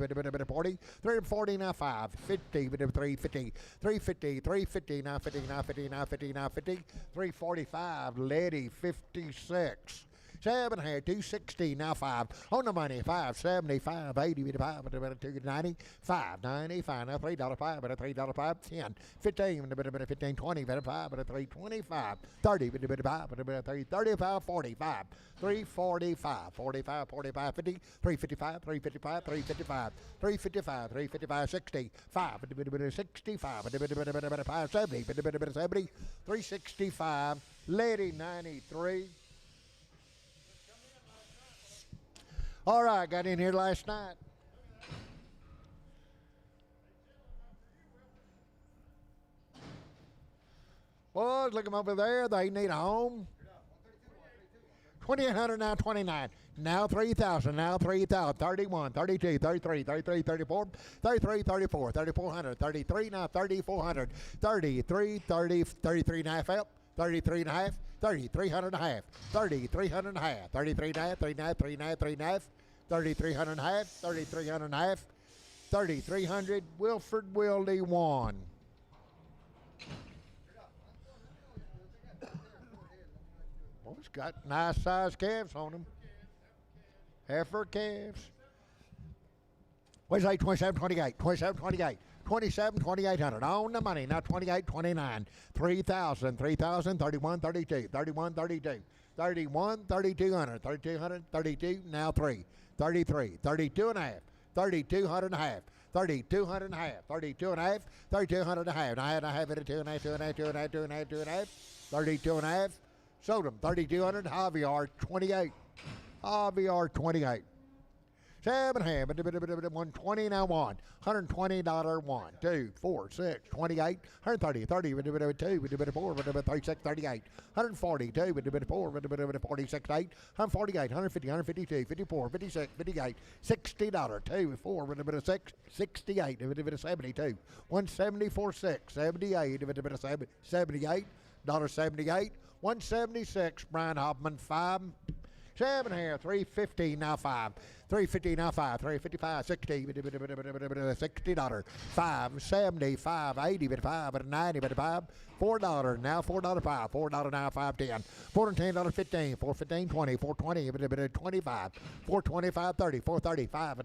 340, now 5, 50, 350, 350, 350, now 50, now 50, now 50, now 50, 345, Lady 56. 7 here, 260, now 5. On the money, 575, 80, 5, 290, 595, now $3, 5, $3, 5, 10, 15, 15, 20, 5, 325, 30, 5, 35, 45, 345, 45, 45, 50, 355, 355, 355, 355, 355, 60, 5, 65, 70, 70, 365, Lady 93. All right, got in here last night. Boys, look them over there. They need a home. 2,800, now 29. Now 3,000, now 3,000, 31, 32, 33, 33, 34, 33, 34, 3,400, 33, now 3,400, 33, 30, 33 and a half up, 33 and a half, 3,300 and a half, 3,300 and a half, 33 and a half, 39, 39, 3 and a half, 3,300 and a half, 3,300 and a half, 3,300, Wilford Wildy 1. Well, it's got nice size calves on them. Heifer calves. What's that? 27, 28, 27, 28. 27, 2800 on the money. Now 28, 29, 3,000, 3,000, 31, 32, 31, 32, 31, 3,200, 3,200, 32, now 3, 33, 32 and a half, 3,200 and a half, 3,200 and a half, 32 and a half, 3,200 and a half. Now I have it at 2 and a half, 2 and a half, 2 and a half, 2 and a half, 2 and a half, 32 and a half. Sold them 3,200. Javier 28. Javier 28. 7 and a half, 120 now one, $120 one, 2, 4, 6, 28, 130, 30, 2, 4, 36, 38, 140, 2, 4, 46, 8, 148, 150, 152, 54, 56, 58, $60, 2, 4, 6, 68, 72, 174, 6, 78, 78, $78, 176, Brian Hoffman 5. 7 here, 350 now 5, 350 now 5, 355, 60, $60, 5, 70, 5, 80, 5, 90, 5, $4 now $4 5, $4 now 510, $410, 15, 415, 20, 420, 25, 425, 30, 435,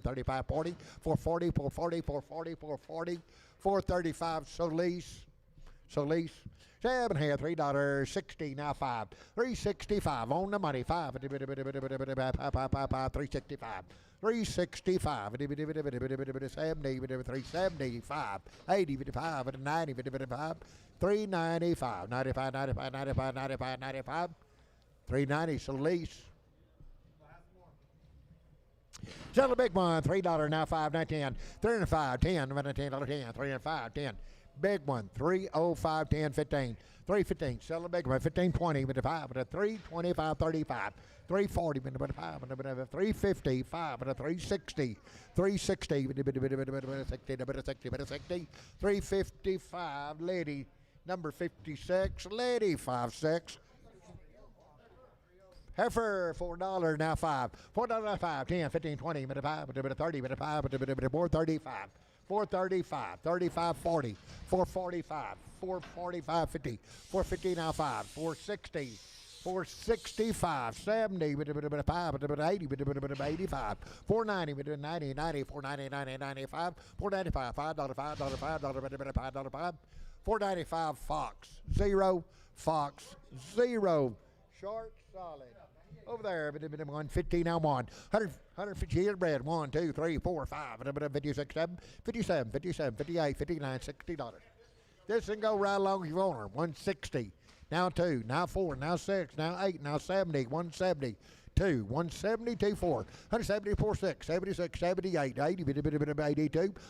35, 40, 440, 440, 440, 440, 435, Solis. 7 here, $3.60 now 5, 365 on the money 5, 365, 365, 70, 375, 80, 55, 90, 55, 395, 95, 95, 95, 95, 95, 390 Solis. Sell a big one, $3 now 5, 910, 305, 10, $10, 305, 10. Big one, 305, 10, 15, 315. Sell a big one, 15, 20, with a 5, with a 3, 25, 35, 340, with a 5, with a 350, 5, with a 360, 360, with a 60, with a 60, with a 60, 355, lady, number 56, lady, 56. Heifer, $4 now 5, $4 now 5, 10, 15, 20, with a 5, with a 30, with a 5, with a 435. 435, 35, 40, 445, 445, 50, 450 now 5, 460, 465, 70, 5, 80, 85, 490, 90, 90, 490, 90, 95, 495, $5, $5, $5, $495, Fox, 0, short, solid. Over there, 150 now 150 here bread, 1, 2, 3, 4, 5, 56, 57, 57, 58, 59, $60. This can go right along if you want her. 160, now 2, now 4, now 6, now 8, now 70, 170. 2, 172, 4, 174, 6, 76, 78, 80, 82,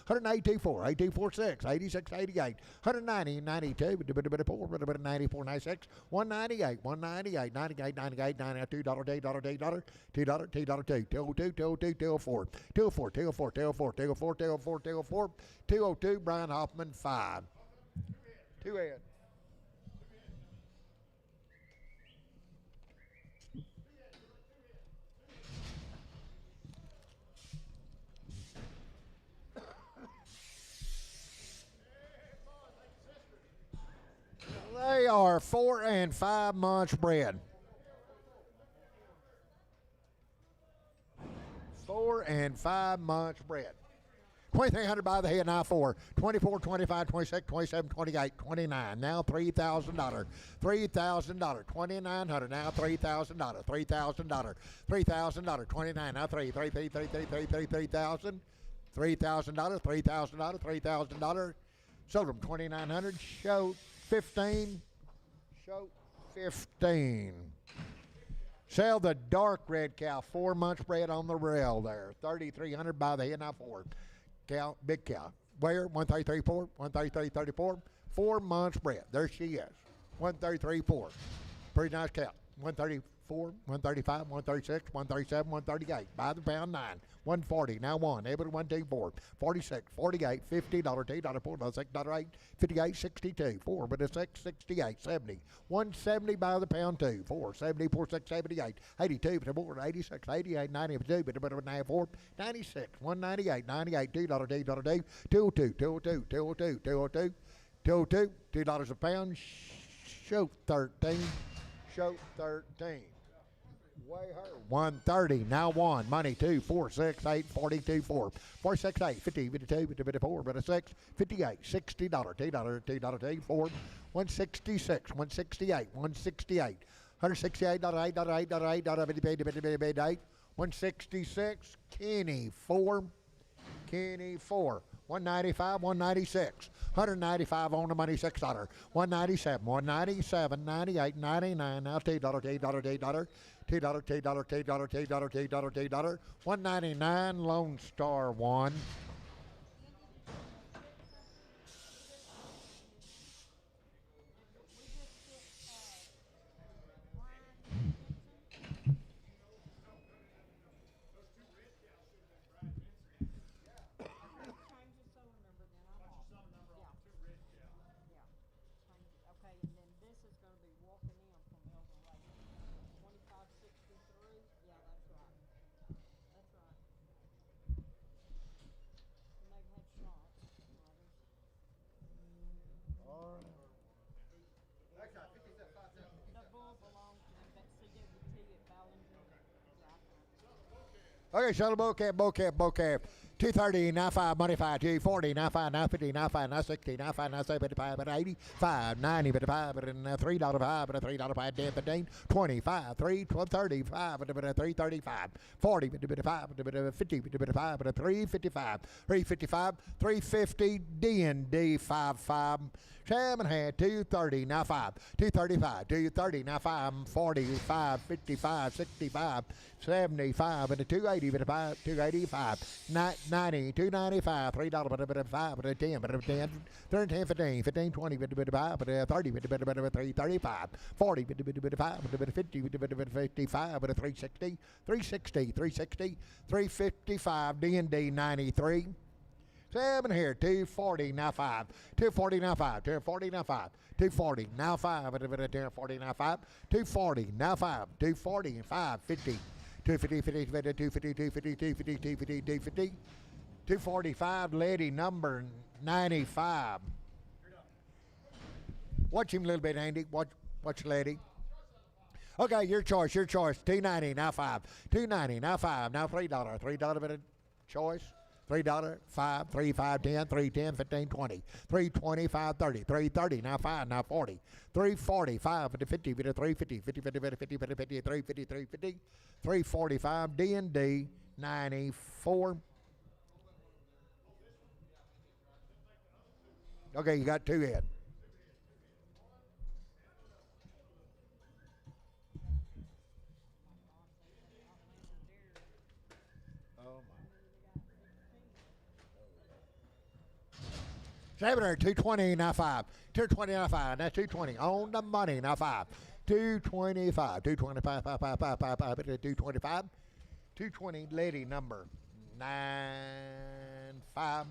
182, 4, 82, 6, 86, 88, 190, 92, 4, 94, 96, 198, 198, 98, 98, 92, $2, $2, $2, $2, 202, 202, 204, 204, 204, 204, 204, 204, 204, 202, Brian Hoffman 5. 2 Ed. They are 4 and 5 months bred. 4 and 5 months bred. 2,300 by the head, now 4. 24, 25, 26, 27, 28, 29. Now $3,000. $3,000. 2,900. Now $3,000. $3,000. $3,000. 29. Now 3. 3, 3, 3, 3, 3, 3, 3,000. $3,000. $3,000. $3,000. Sold them 2,900. Show 15. Show 15. Sell the dark red cow, 4 months bred on the rail there. 3,300 by the head, now 4. Cow, big cow. Where? 133.4, 133.34. 4 months bred. There she is. 133.4. Pretty nice cow. 134, 135, 136, 137, 138. By the pound 9. 140. Now 1. Able to 124. 46, 48, $50, $2, $4, $6, 8, 58, 62. 4 with a 6, 68, 70. 170 by the pound 2. 4, 74, 6, 78. 82, 4, 86, 88, 92, 94, 96, 198, 98, $2, $2, 202, 202, 202, 202, 202, $2 a pound. Show 13. Show 13. Way her. 130. Now 1. Money 2, 4, 6, 8, 42, 4. 4, 6, 8, 50, 52, 54, 56, 58, $60, $2, $2, $2, 4. 166, 168, 168. $168, $8, $8, $8, $8, 166. Kenny 4. Kenny 4. 195, 196. 195 on the money, $6. 197, 197, 98, 99. Now $2, $2, $2, $2. $2, $2, $2, $2, $2, $2, $2. 199 Lone Star 1. Okay, and then this is gonna be walking in from El Dorado. 2563, yeah, that's right. That's right. And they've had shots, brothers. The bull belongs to CWT at Ballinger. Yeah, I found it. Okay, shuttle bocap. 230, now 5, money 5, 240, now 5, now 50, now 5, now 60, now 5, now 75, but 85, 90, but 5, but $3, 5, but $3, 5, 10, 15, 25, 3, 12, 35, but 335, 40, but 5, but 50, but 5, but 355, 355, 350, D&D 55, 7 had 230, now 5, 235, 230, now 5, 45, 55, 65, 75, and 280, but 5, 285, 90, 295, $3, but 5, but 10, but 10, 13, 15, 15, 20, but 5, but 30, but 335, 40, but 5, but 50, but 55, but 360, 360, 360, 355, D&D 93. 7 here, 240, now 5, 240, now 5, 240, now 5, 240, now 5, 240, now 5, 240, now 5, 240, 5, 50, 250, 50, 250, 250, 250, 250, 250, 245, lady number 95. Watch him a little bit, Andy. Watch lady. Okay, your choice. 290, now 5, 290, now 5, now $3, $3 bit of choice. $3, 5, 3, 5, 10, 3, 10, 15, 20, 3, 25, 30, 3, 30, now 5, now 40, 3, 40, 5, 50, 3, 50, 50, 50, 50, 50, 50, 50, 3, 50, 3, 50, 3, 45, D&D 94. Okay, you got 2 in. Seven or 220, now 5. 220, now 5. That's 220 on the money, now 5. 225, 225, 5, 5, 5, 5, 5, 225. 220, lady number 95.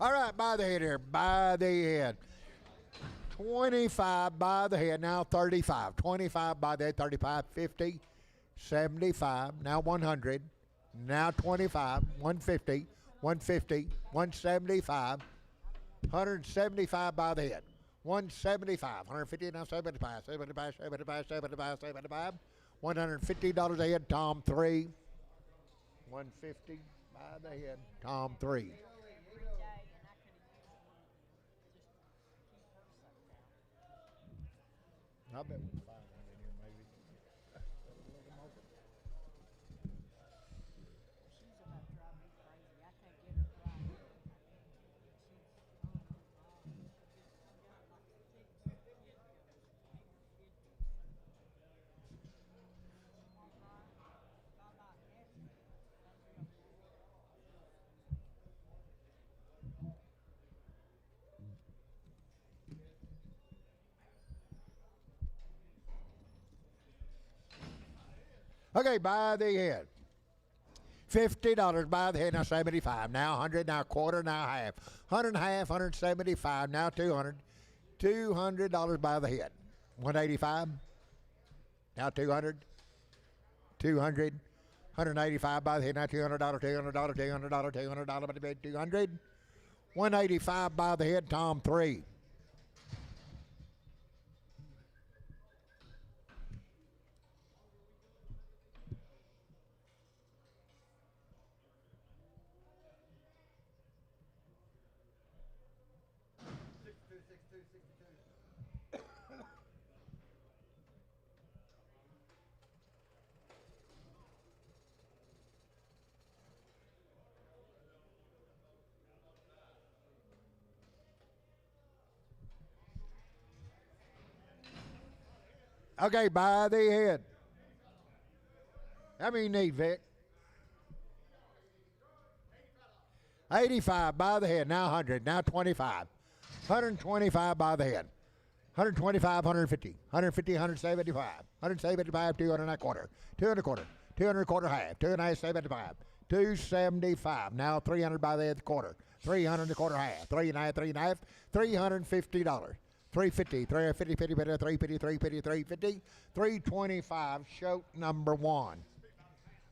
All right, by the head here, by the head. 25 by the head, now 35. 25 by the head, 35, 50, 75, now 100, now 25, 150, 150, 175, 175 by the head. 175, 150, now 75, 75, 75, 75, 75, $150 a head, Tom 3. 150 by the head, Tom 3. I bet we can find one in here, maybe. She's about to drive me crazy. I can't get her right. Okay, by the head. $50 by the head, now 75. Now 100, now quarter, now half. 100 and a half, 175, now 200. $200 by the head. 185. Now 200. 200, 185 by the head, now $200, $200, $200, $200 by the bed, 200, 185 by the head, Tom 3. Okay, by the head. How many you need, Vic? 85 by the head, now 100, now 25. 125 by the head. 125, 150, 150, 175, 175, 200 and a quarter, 200 and a quarter, 200 and a quarter half, 2 and a half, 75, 275. Now 300 by the head quarter, 300 and a quarter half, 3 and a half, 3 and a half, $350. 350, 350, 50, 350, 350, 350, 325. Show number 1.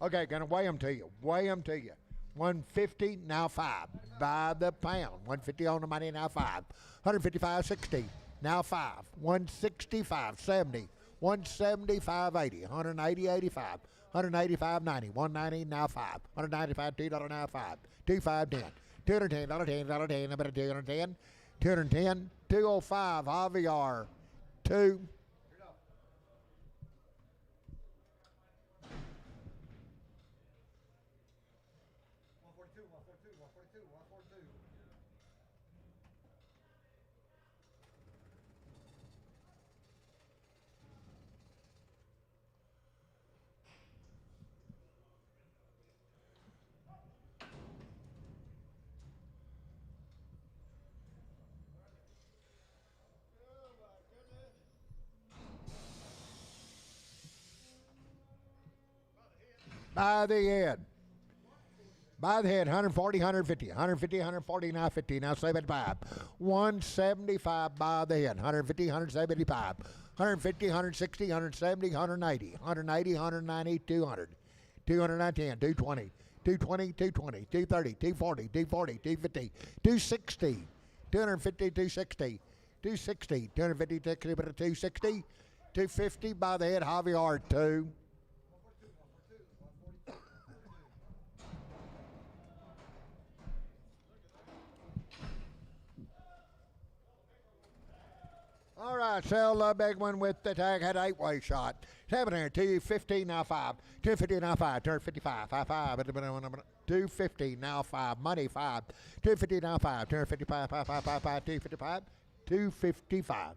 Okay, gonna weigh them to you. Weigh them to you. 150, now 5. By the pound. 150 on the money, now 5. 155, 60, now 5. 165, 70. 175, 80. 180, 85. 185, 90. 190, now 5. 195, $2, now 5. 25, 10. $210, $10, $10, about $210. 210, 205, Javier, 2. 142, 142, 142, 142. By the head. By the head, 140, 150, 150, 140, now 50, now 75. 175 by the head, 150, 175, 150, 160, 170, 180, 180, 190, 200, 210, 220, 220, 220, 230, 240, 240, 250, 260, 250, 260, 260, 250, 260, 250 by the head, Javier, 2. All right, sell the big one with the tag, had 8-way shot. 7 here, 250, now 5. 250, now 5. 255, 5. 250, now 5. Money, 5. 250, now 5. 255, 5, 5, 5, 5. 255, 255.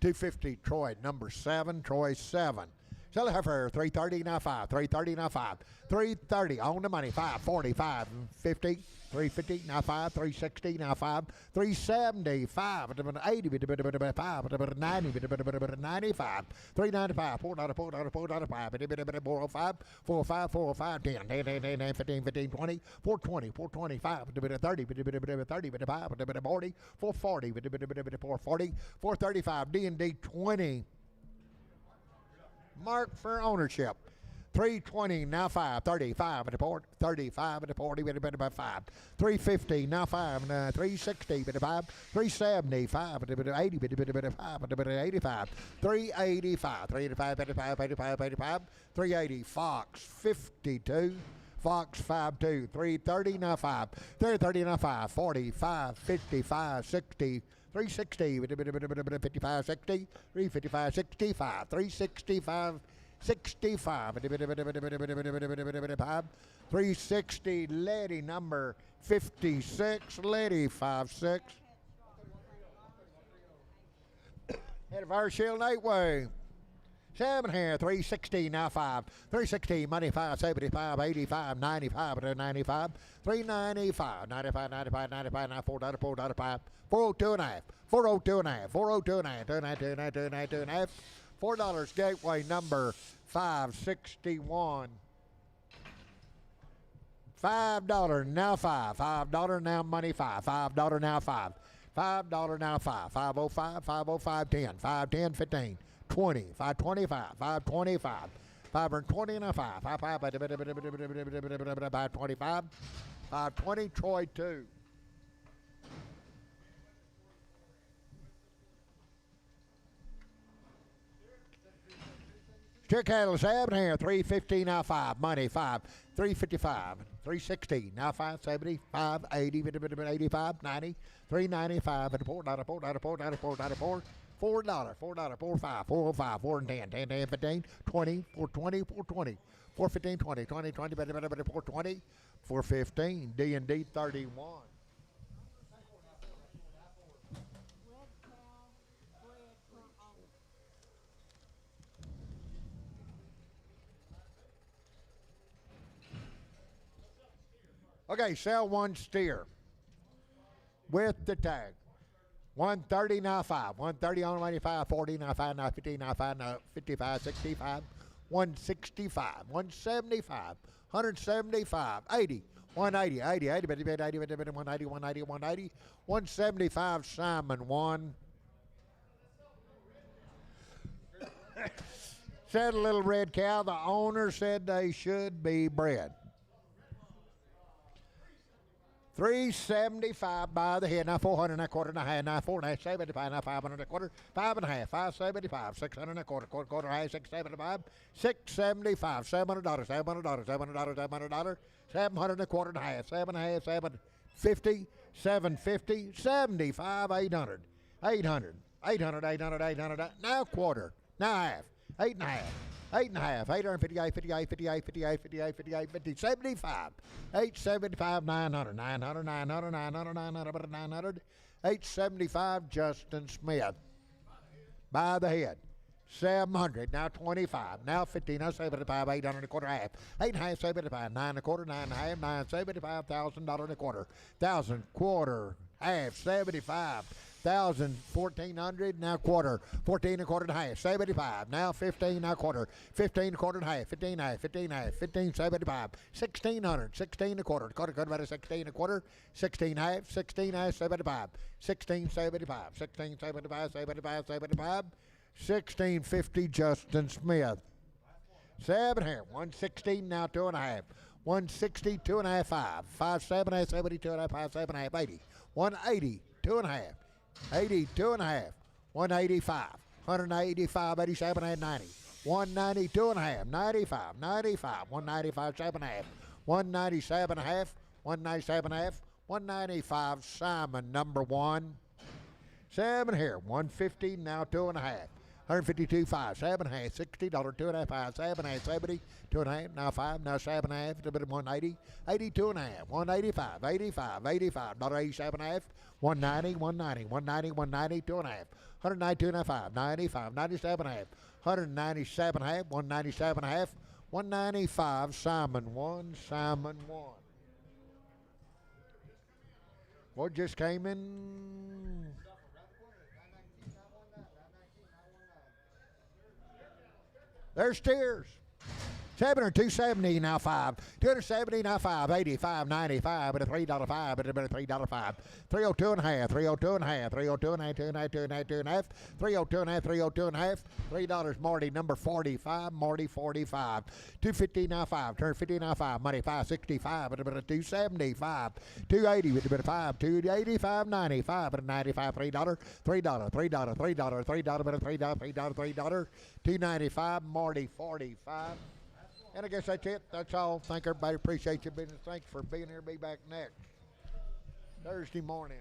250, Troy, number 7. Troy, 7. Sell the heifer, 330, now 5. 330, now 5. 330, on the money, 540, 550. 350, now 5, 360, now 5, 375, 80, 5, 90, 95, 395, $4, $4, $4, 405, 405, 405, 10, 10, 15, 15, 20, 420, 425, 30, 35, 40, 440, 440, 435, D&D 20. Mark for ownership. 320, now 5, 35 at the port, 35 at the 40, by 5, 350, now 5, 360, at the 5, 375, at the 80, at 5, at the 85, 385, 385, 85, 85, 85, 380, Fox, 52, Fox, 52, 330, now 5, 330, now 5, 45, 55, 60, 360, 55, 60, 355, 65, 365, 65, 360, Letty number 56, Letty 56. Head of our shield 8-way. 7 here, 360, now 5. 360, money 5, 75, 85, 95, 95, 395, 95, 95, 95, now $4, $4, 5, 402 and a half, 402 and a half, 402 and a half, 292 and a half, $4 gateway number 561. $5 now 5. $5 now money 5. $5 now 5. $5 now 5. 505, 505, 10. 510, 15. 20. 525. 525. 520 and a 5. 525. 520. Troy 2. Steer cattle 7 here. 315 now 5. Money 5. 355. 360 now 570. 580. 85. 90. 395 at the $4. $4, $4, 5, 405, 4 and 10, 10, 10, 15, 20, 420, 420, 415, 20, 20, 20, 420, 415, D&D 31. Red cow, bred per owner. Okay, sell one steer with the tag. 130 now 5. 130 on 95, 40 now 5, now 50, now 5, now 55, 65, 165, 175, 175, 80, 180, 80, 80, 80, 80, 80, 180, 180, 180, 175, Simon 1. Said a little red cow, the owner said they should be bred. 375 by the head, now 400 and a quarter, now half, now 4 and a half, 75, now 500 and a quarter, 5 and a half, 575, 600 and a quarter, quarter half, 675, 675, $700, $700, $700, $700, 700 and a quarter and a half, 7 and a half, 750, 750, 75, 800, 800, 800, 800, 800, now quarter, now half, 8 and a half. 8 and a half, 858, 58, 58, 58, 58, 58, 50, 75, 875, 900, 900, 900, 900, 900, 900, 875, Justin Smith. By the head, 700, now 25, now 50, now 75, 800 and a quarter half, 8 and a half, 75, 9 and a quarter, 9 and a half, 975, $1,000 and a quarter, 1,000, quarter, half, 75, 1,000, 1,400, now quarter, 14 and a quarter and a half, 75, now 15, now quarter, 15 and a quarter and a half, 15 and a half, 15 and a half, 15, 75, 1,600, 16 and a quarter, quarter, about a 16 and a quarter, 16 and a half, 16 and a half, 75, 16, 75, 16, 75, 75, 75, 1650, Justin Smith. 7 here, 116, now 2 and a half, 160, 2 and a half, 5, 5, 7, 8, 72 and a half, 5, 7 and a half, 80, 180, 2 and a half, 82 and a half, 185, 185, 87 and 90, 192 and a half, 95, 95, 195, 7 and a half, 197 and a half, 197 and a half, 195, Simon number 1. 7 here, 150, now 2 and a half, 152, 5, 7 and a half, $60, 2 and a half, 5, 7 and a half, 70, 2 and a half, now 5, now 7 and a half, a bit of 180, 82 and a half, 185, 85, 85, $87 and a half, 190, 190, 190, 190, 2 and a half, 192 and a half, 95, 97 and a half, 197 and a half, 197 and a half, 195, Simon 1, Simon 1. What just came in? There's steers. 700, 270 now 5, 270 now 5, 85, 95 at a $3.05, at a $3.05, 302 and a half, 302 and a half, 302 and a half, 2 and a half, 2 and a half, 2 and a half, 302 and a half, 302 and a half, $3 Marty number 45, Marty 45, 250 now 5, 250 now 5, money 565 at a bit of 275, 280 at a bit of 5, 285, 95 at a 95, $3, $3, $3, $3, $3, but a $3, $295, Marty 45. And I guess that's it. That's all. Thank everybody. Appreciate you being here. Thanks for being here. Be back next Thursday morning.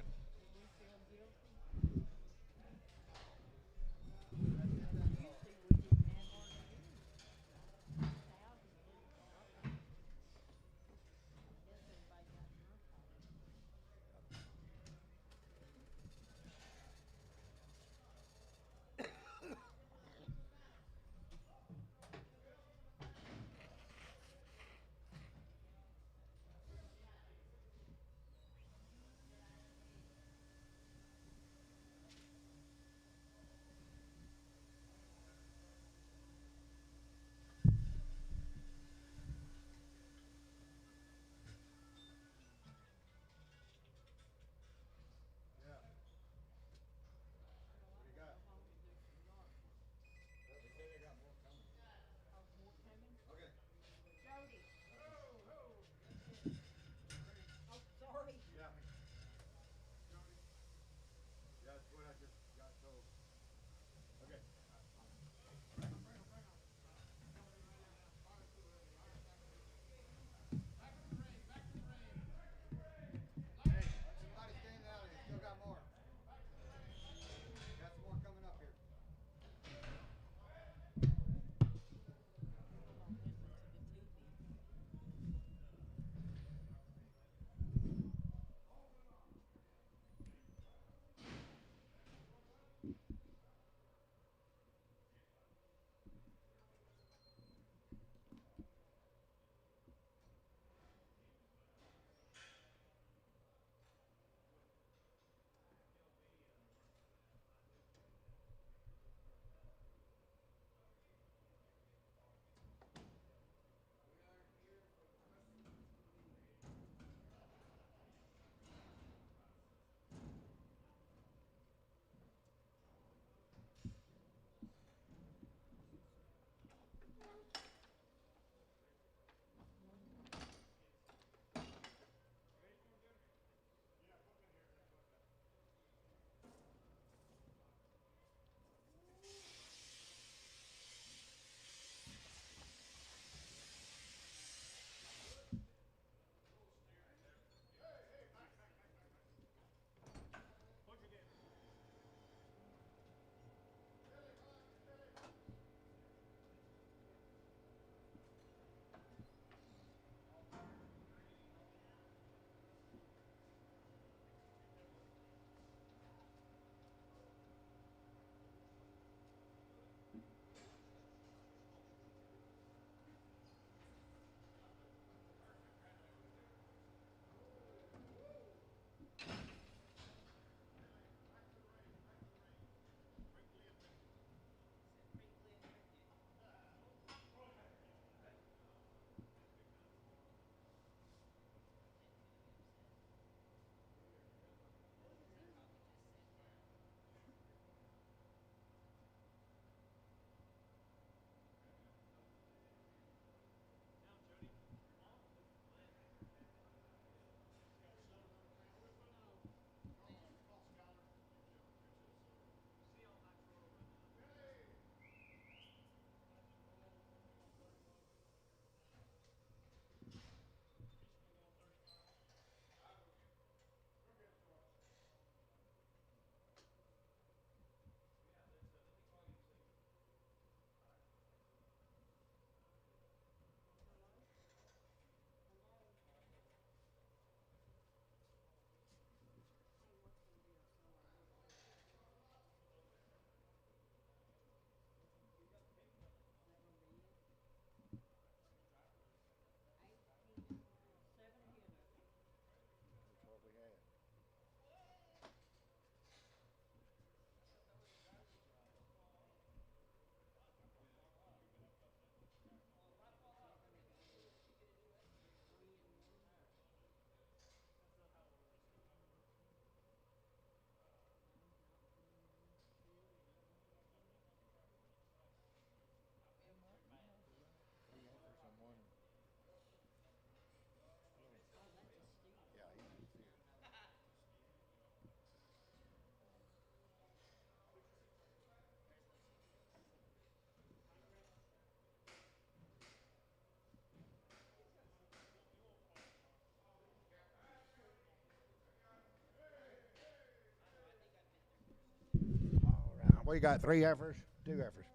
We got 3 heifers, 2 heifers.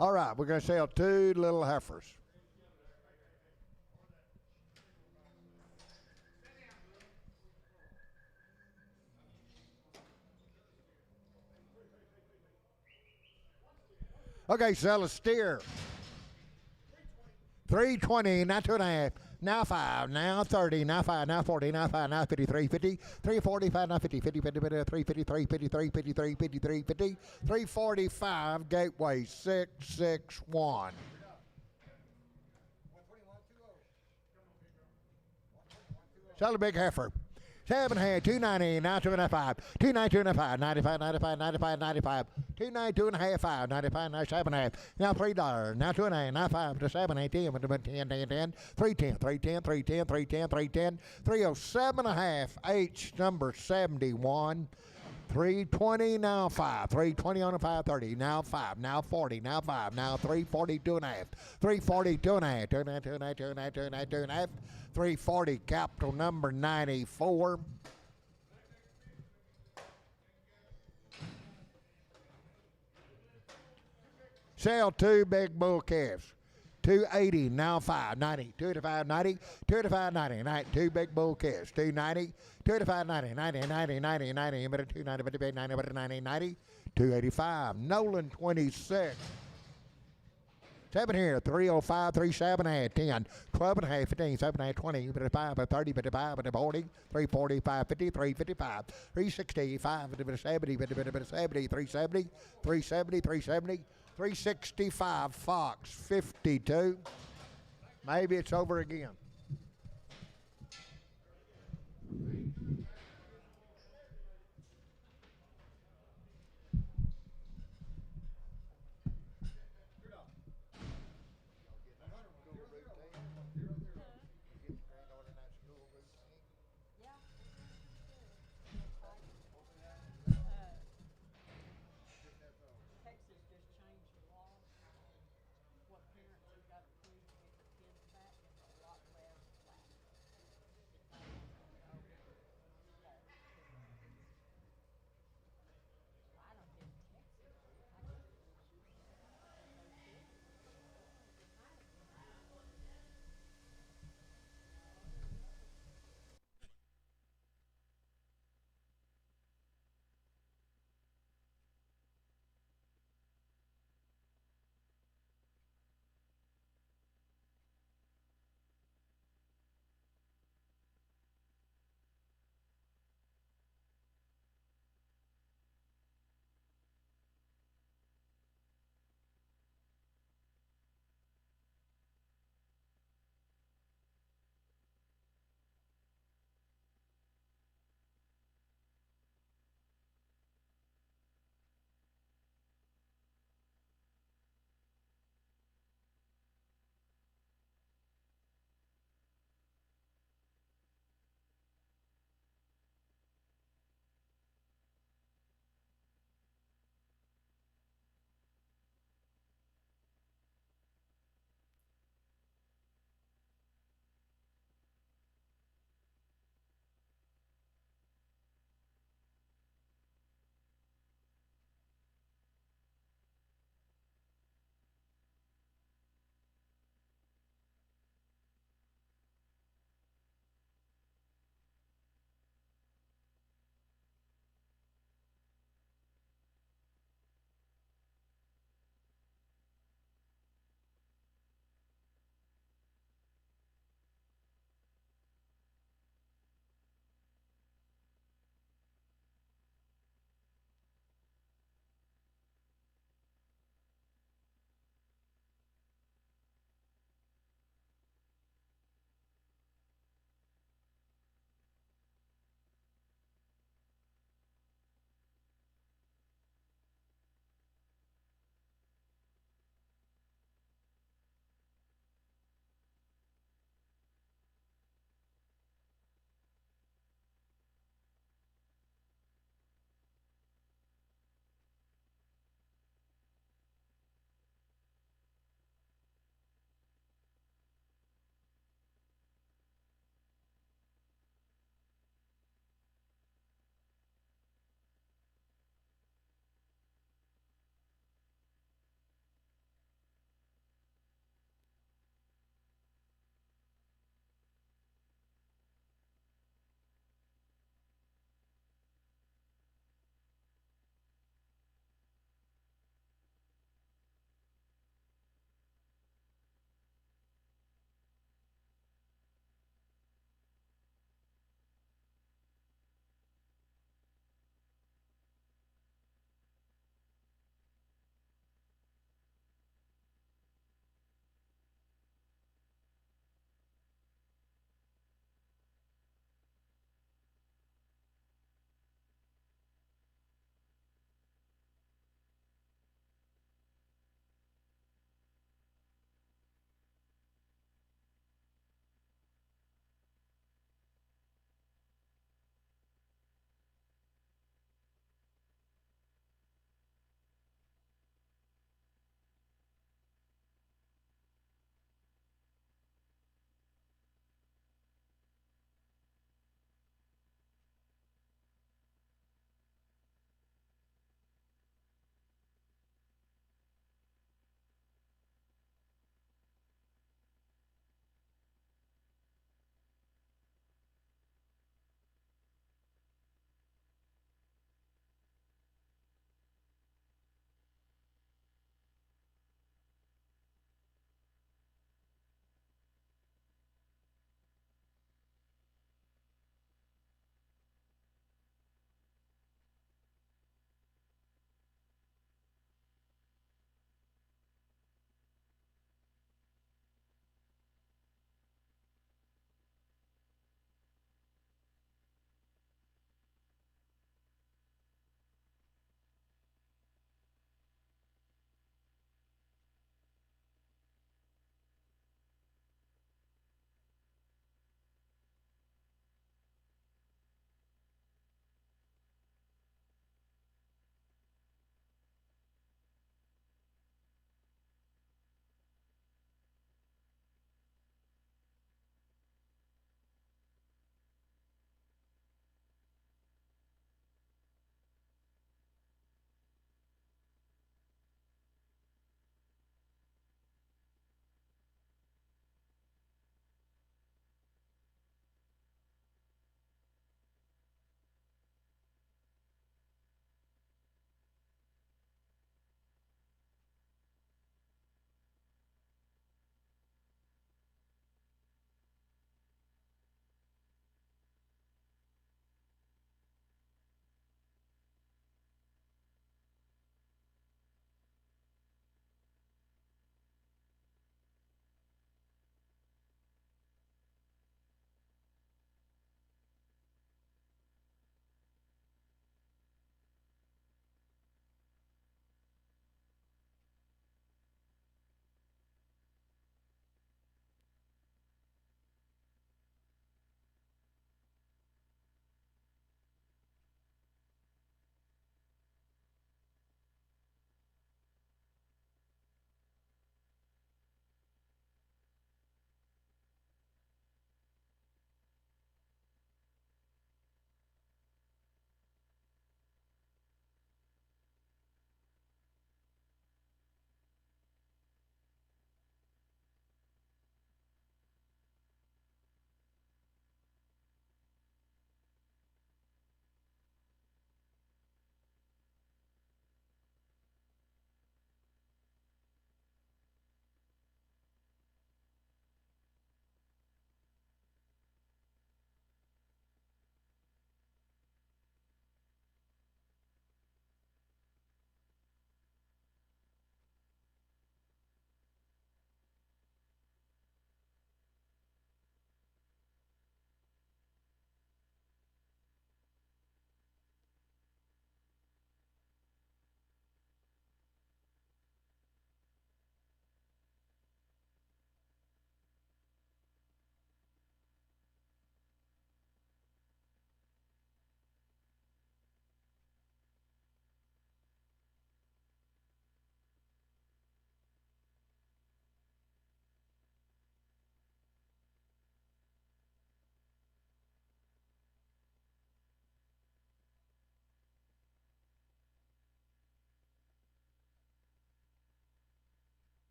All right, we're going to sell 2 little heifers. Okay, sell a steer. 320, now 2.5, now 5, now 30, now 5, now 40, now 5, now 50, 350, 345, now 50, 50, 50, 50, 350, 353, 53, 53, 50, 345, gateway 661. Sell a big heifer. 7.5, 290, now 2.5, 290, 2.5, 95, 95, 95, 95, 292 and a half, 5, 95, now 7.5, now $3, now 2.5, now 5 to 7, 8, 10, 10, 10, 10, 310, 310, 310, 310, 310, 307 and a half, H number 71. 320, now 5, 320 on a 530, now 5, now 40, now 5, now 342 and a half, 342 and a half, 2 and a half, 2 and a half, 2 and a half, 2 and a half, 2 and a half, 340, capital number 94. Sell 2 big bull calves. 280, now 590, 2 to 590, 2 to 590, 2 big bull calves, 290, 2 to 590, 90, 90, 90, 90, 290, 50, 90, 90, 90, 285, Nolan 26. 7 here, 305, 37 and a half, 10, 12 and a half, 15, 7 and a half, 20, 55, 30, 55, 40, 340, 550, 355, 360, 570, 70, 370, 370, 370, 365, Fox, 52. Maybe it's over again.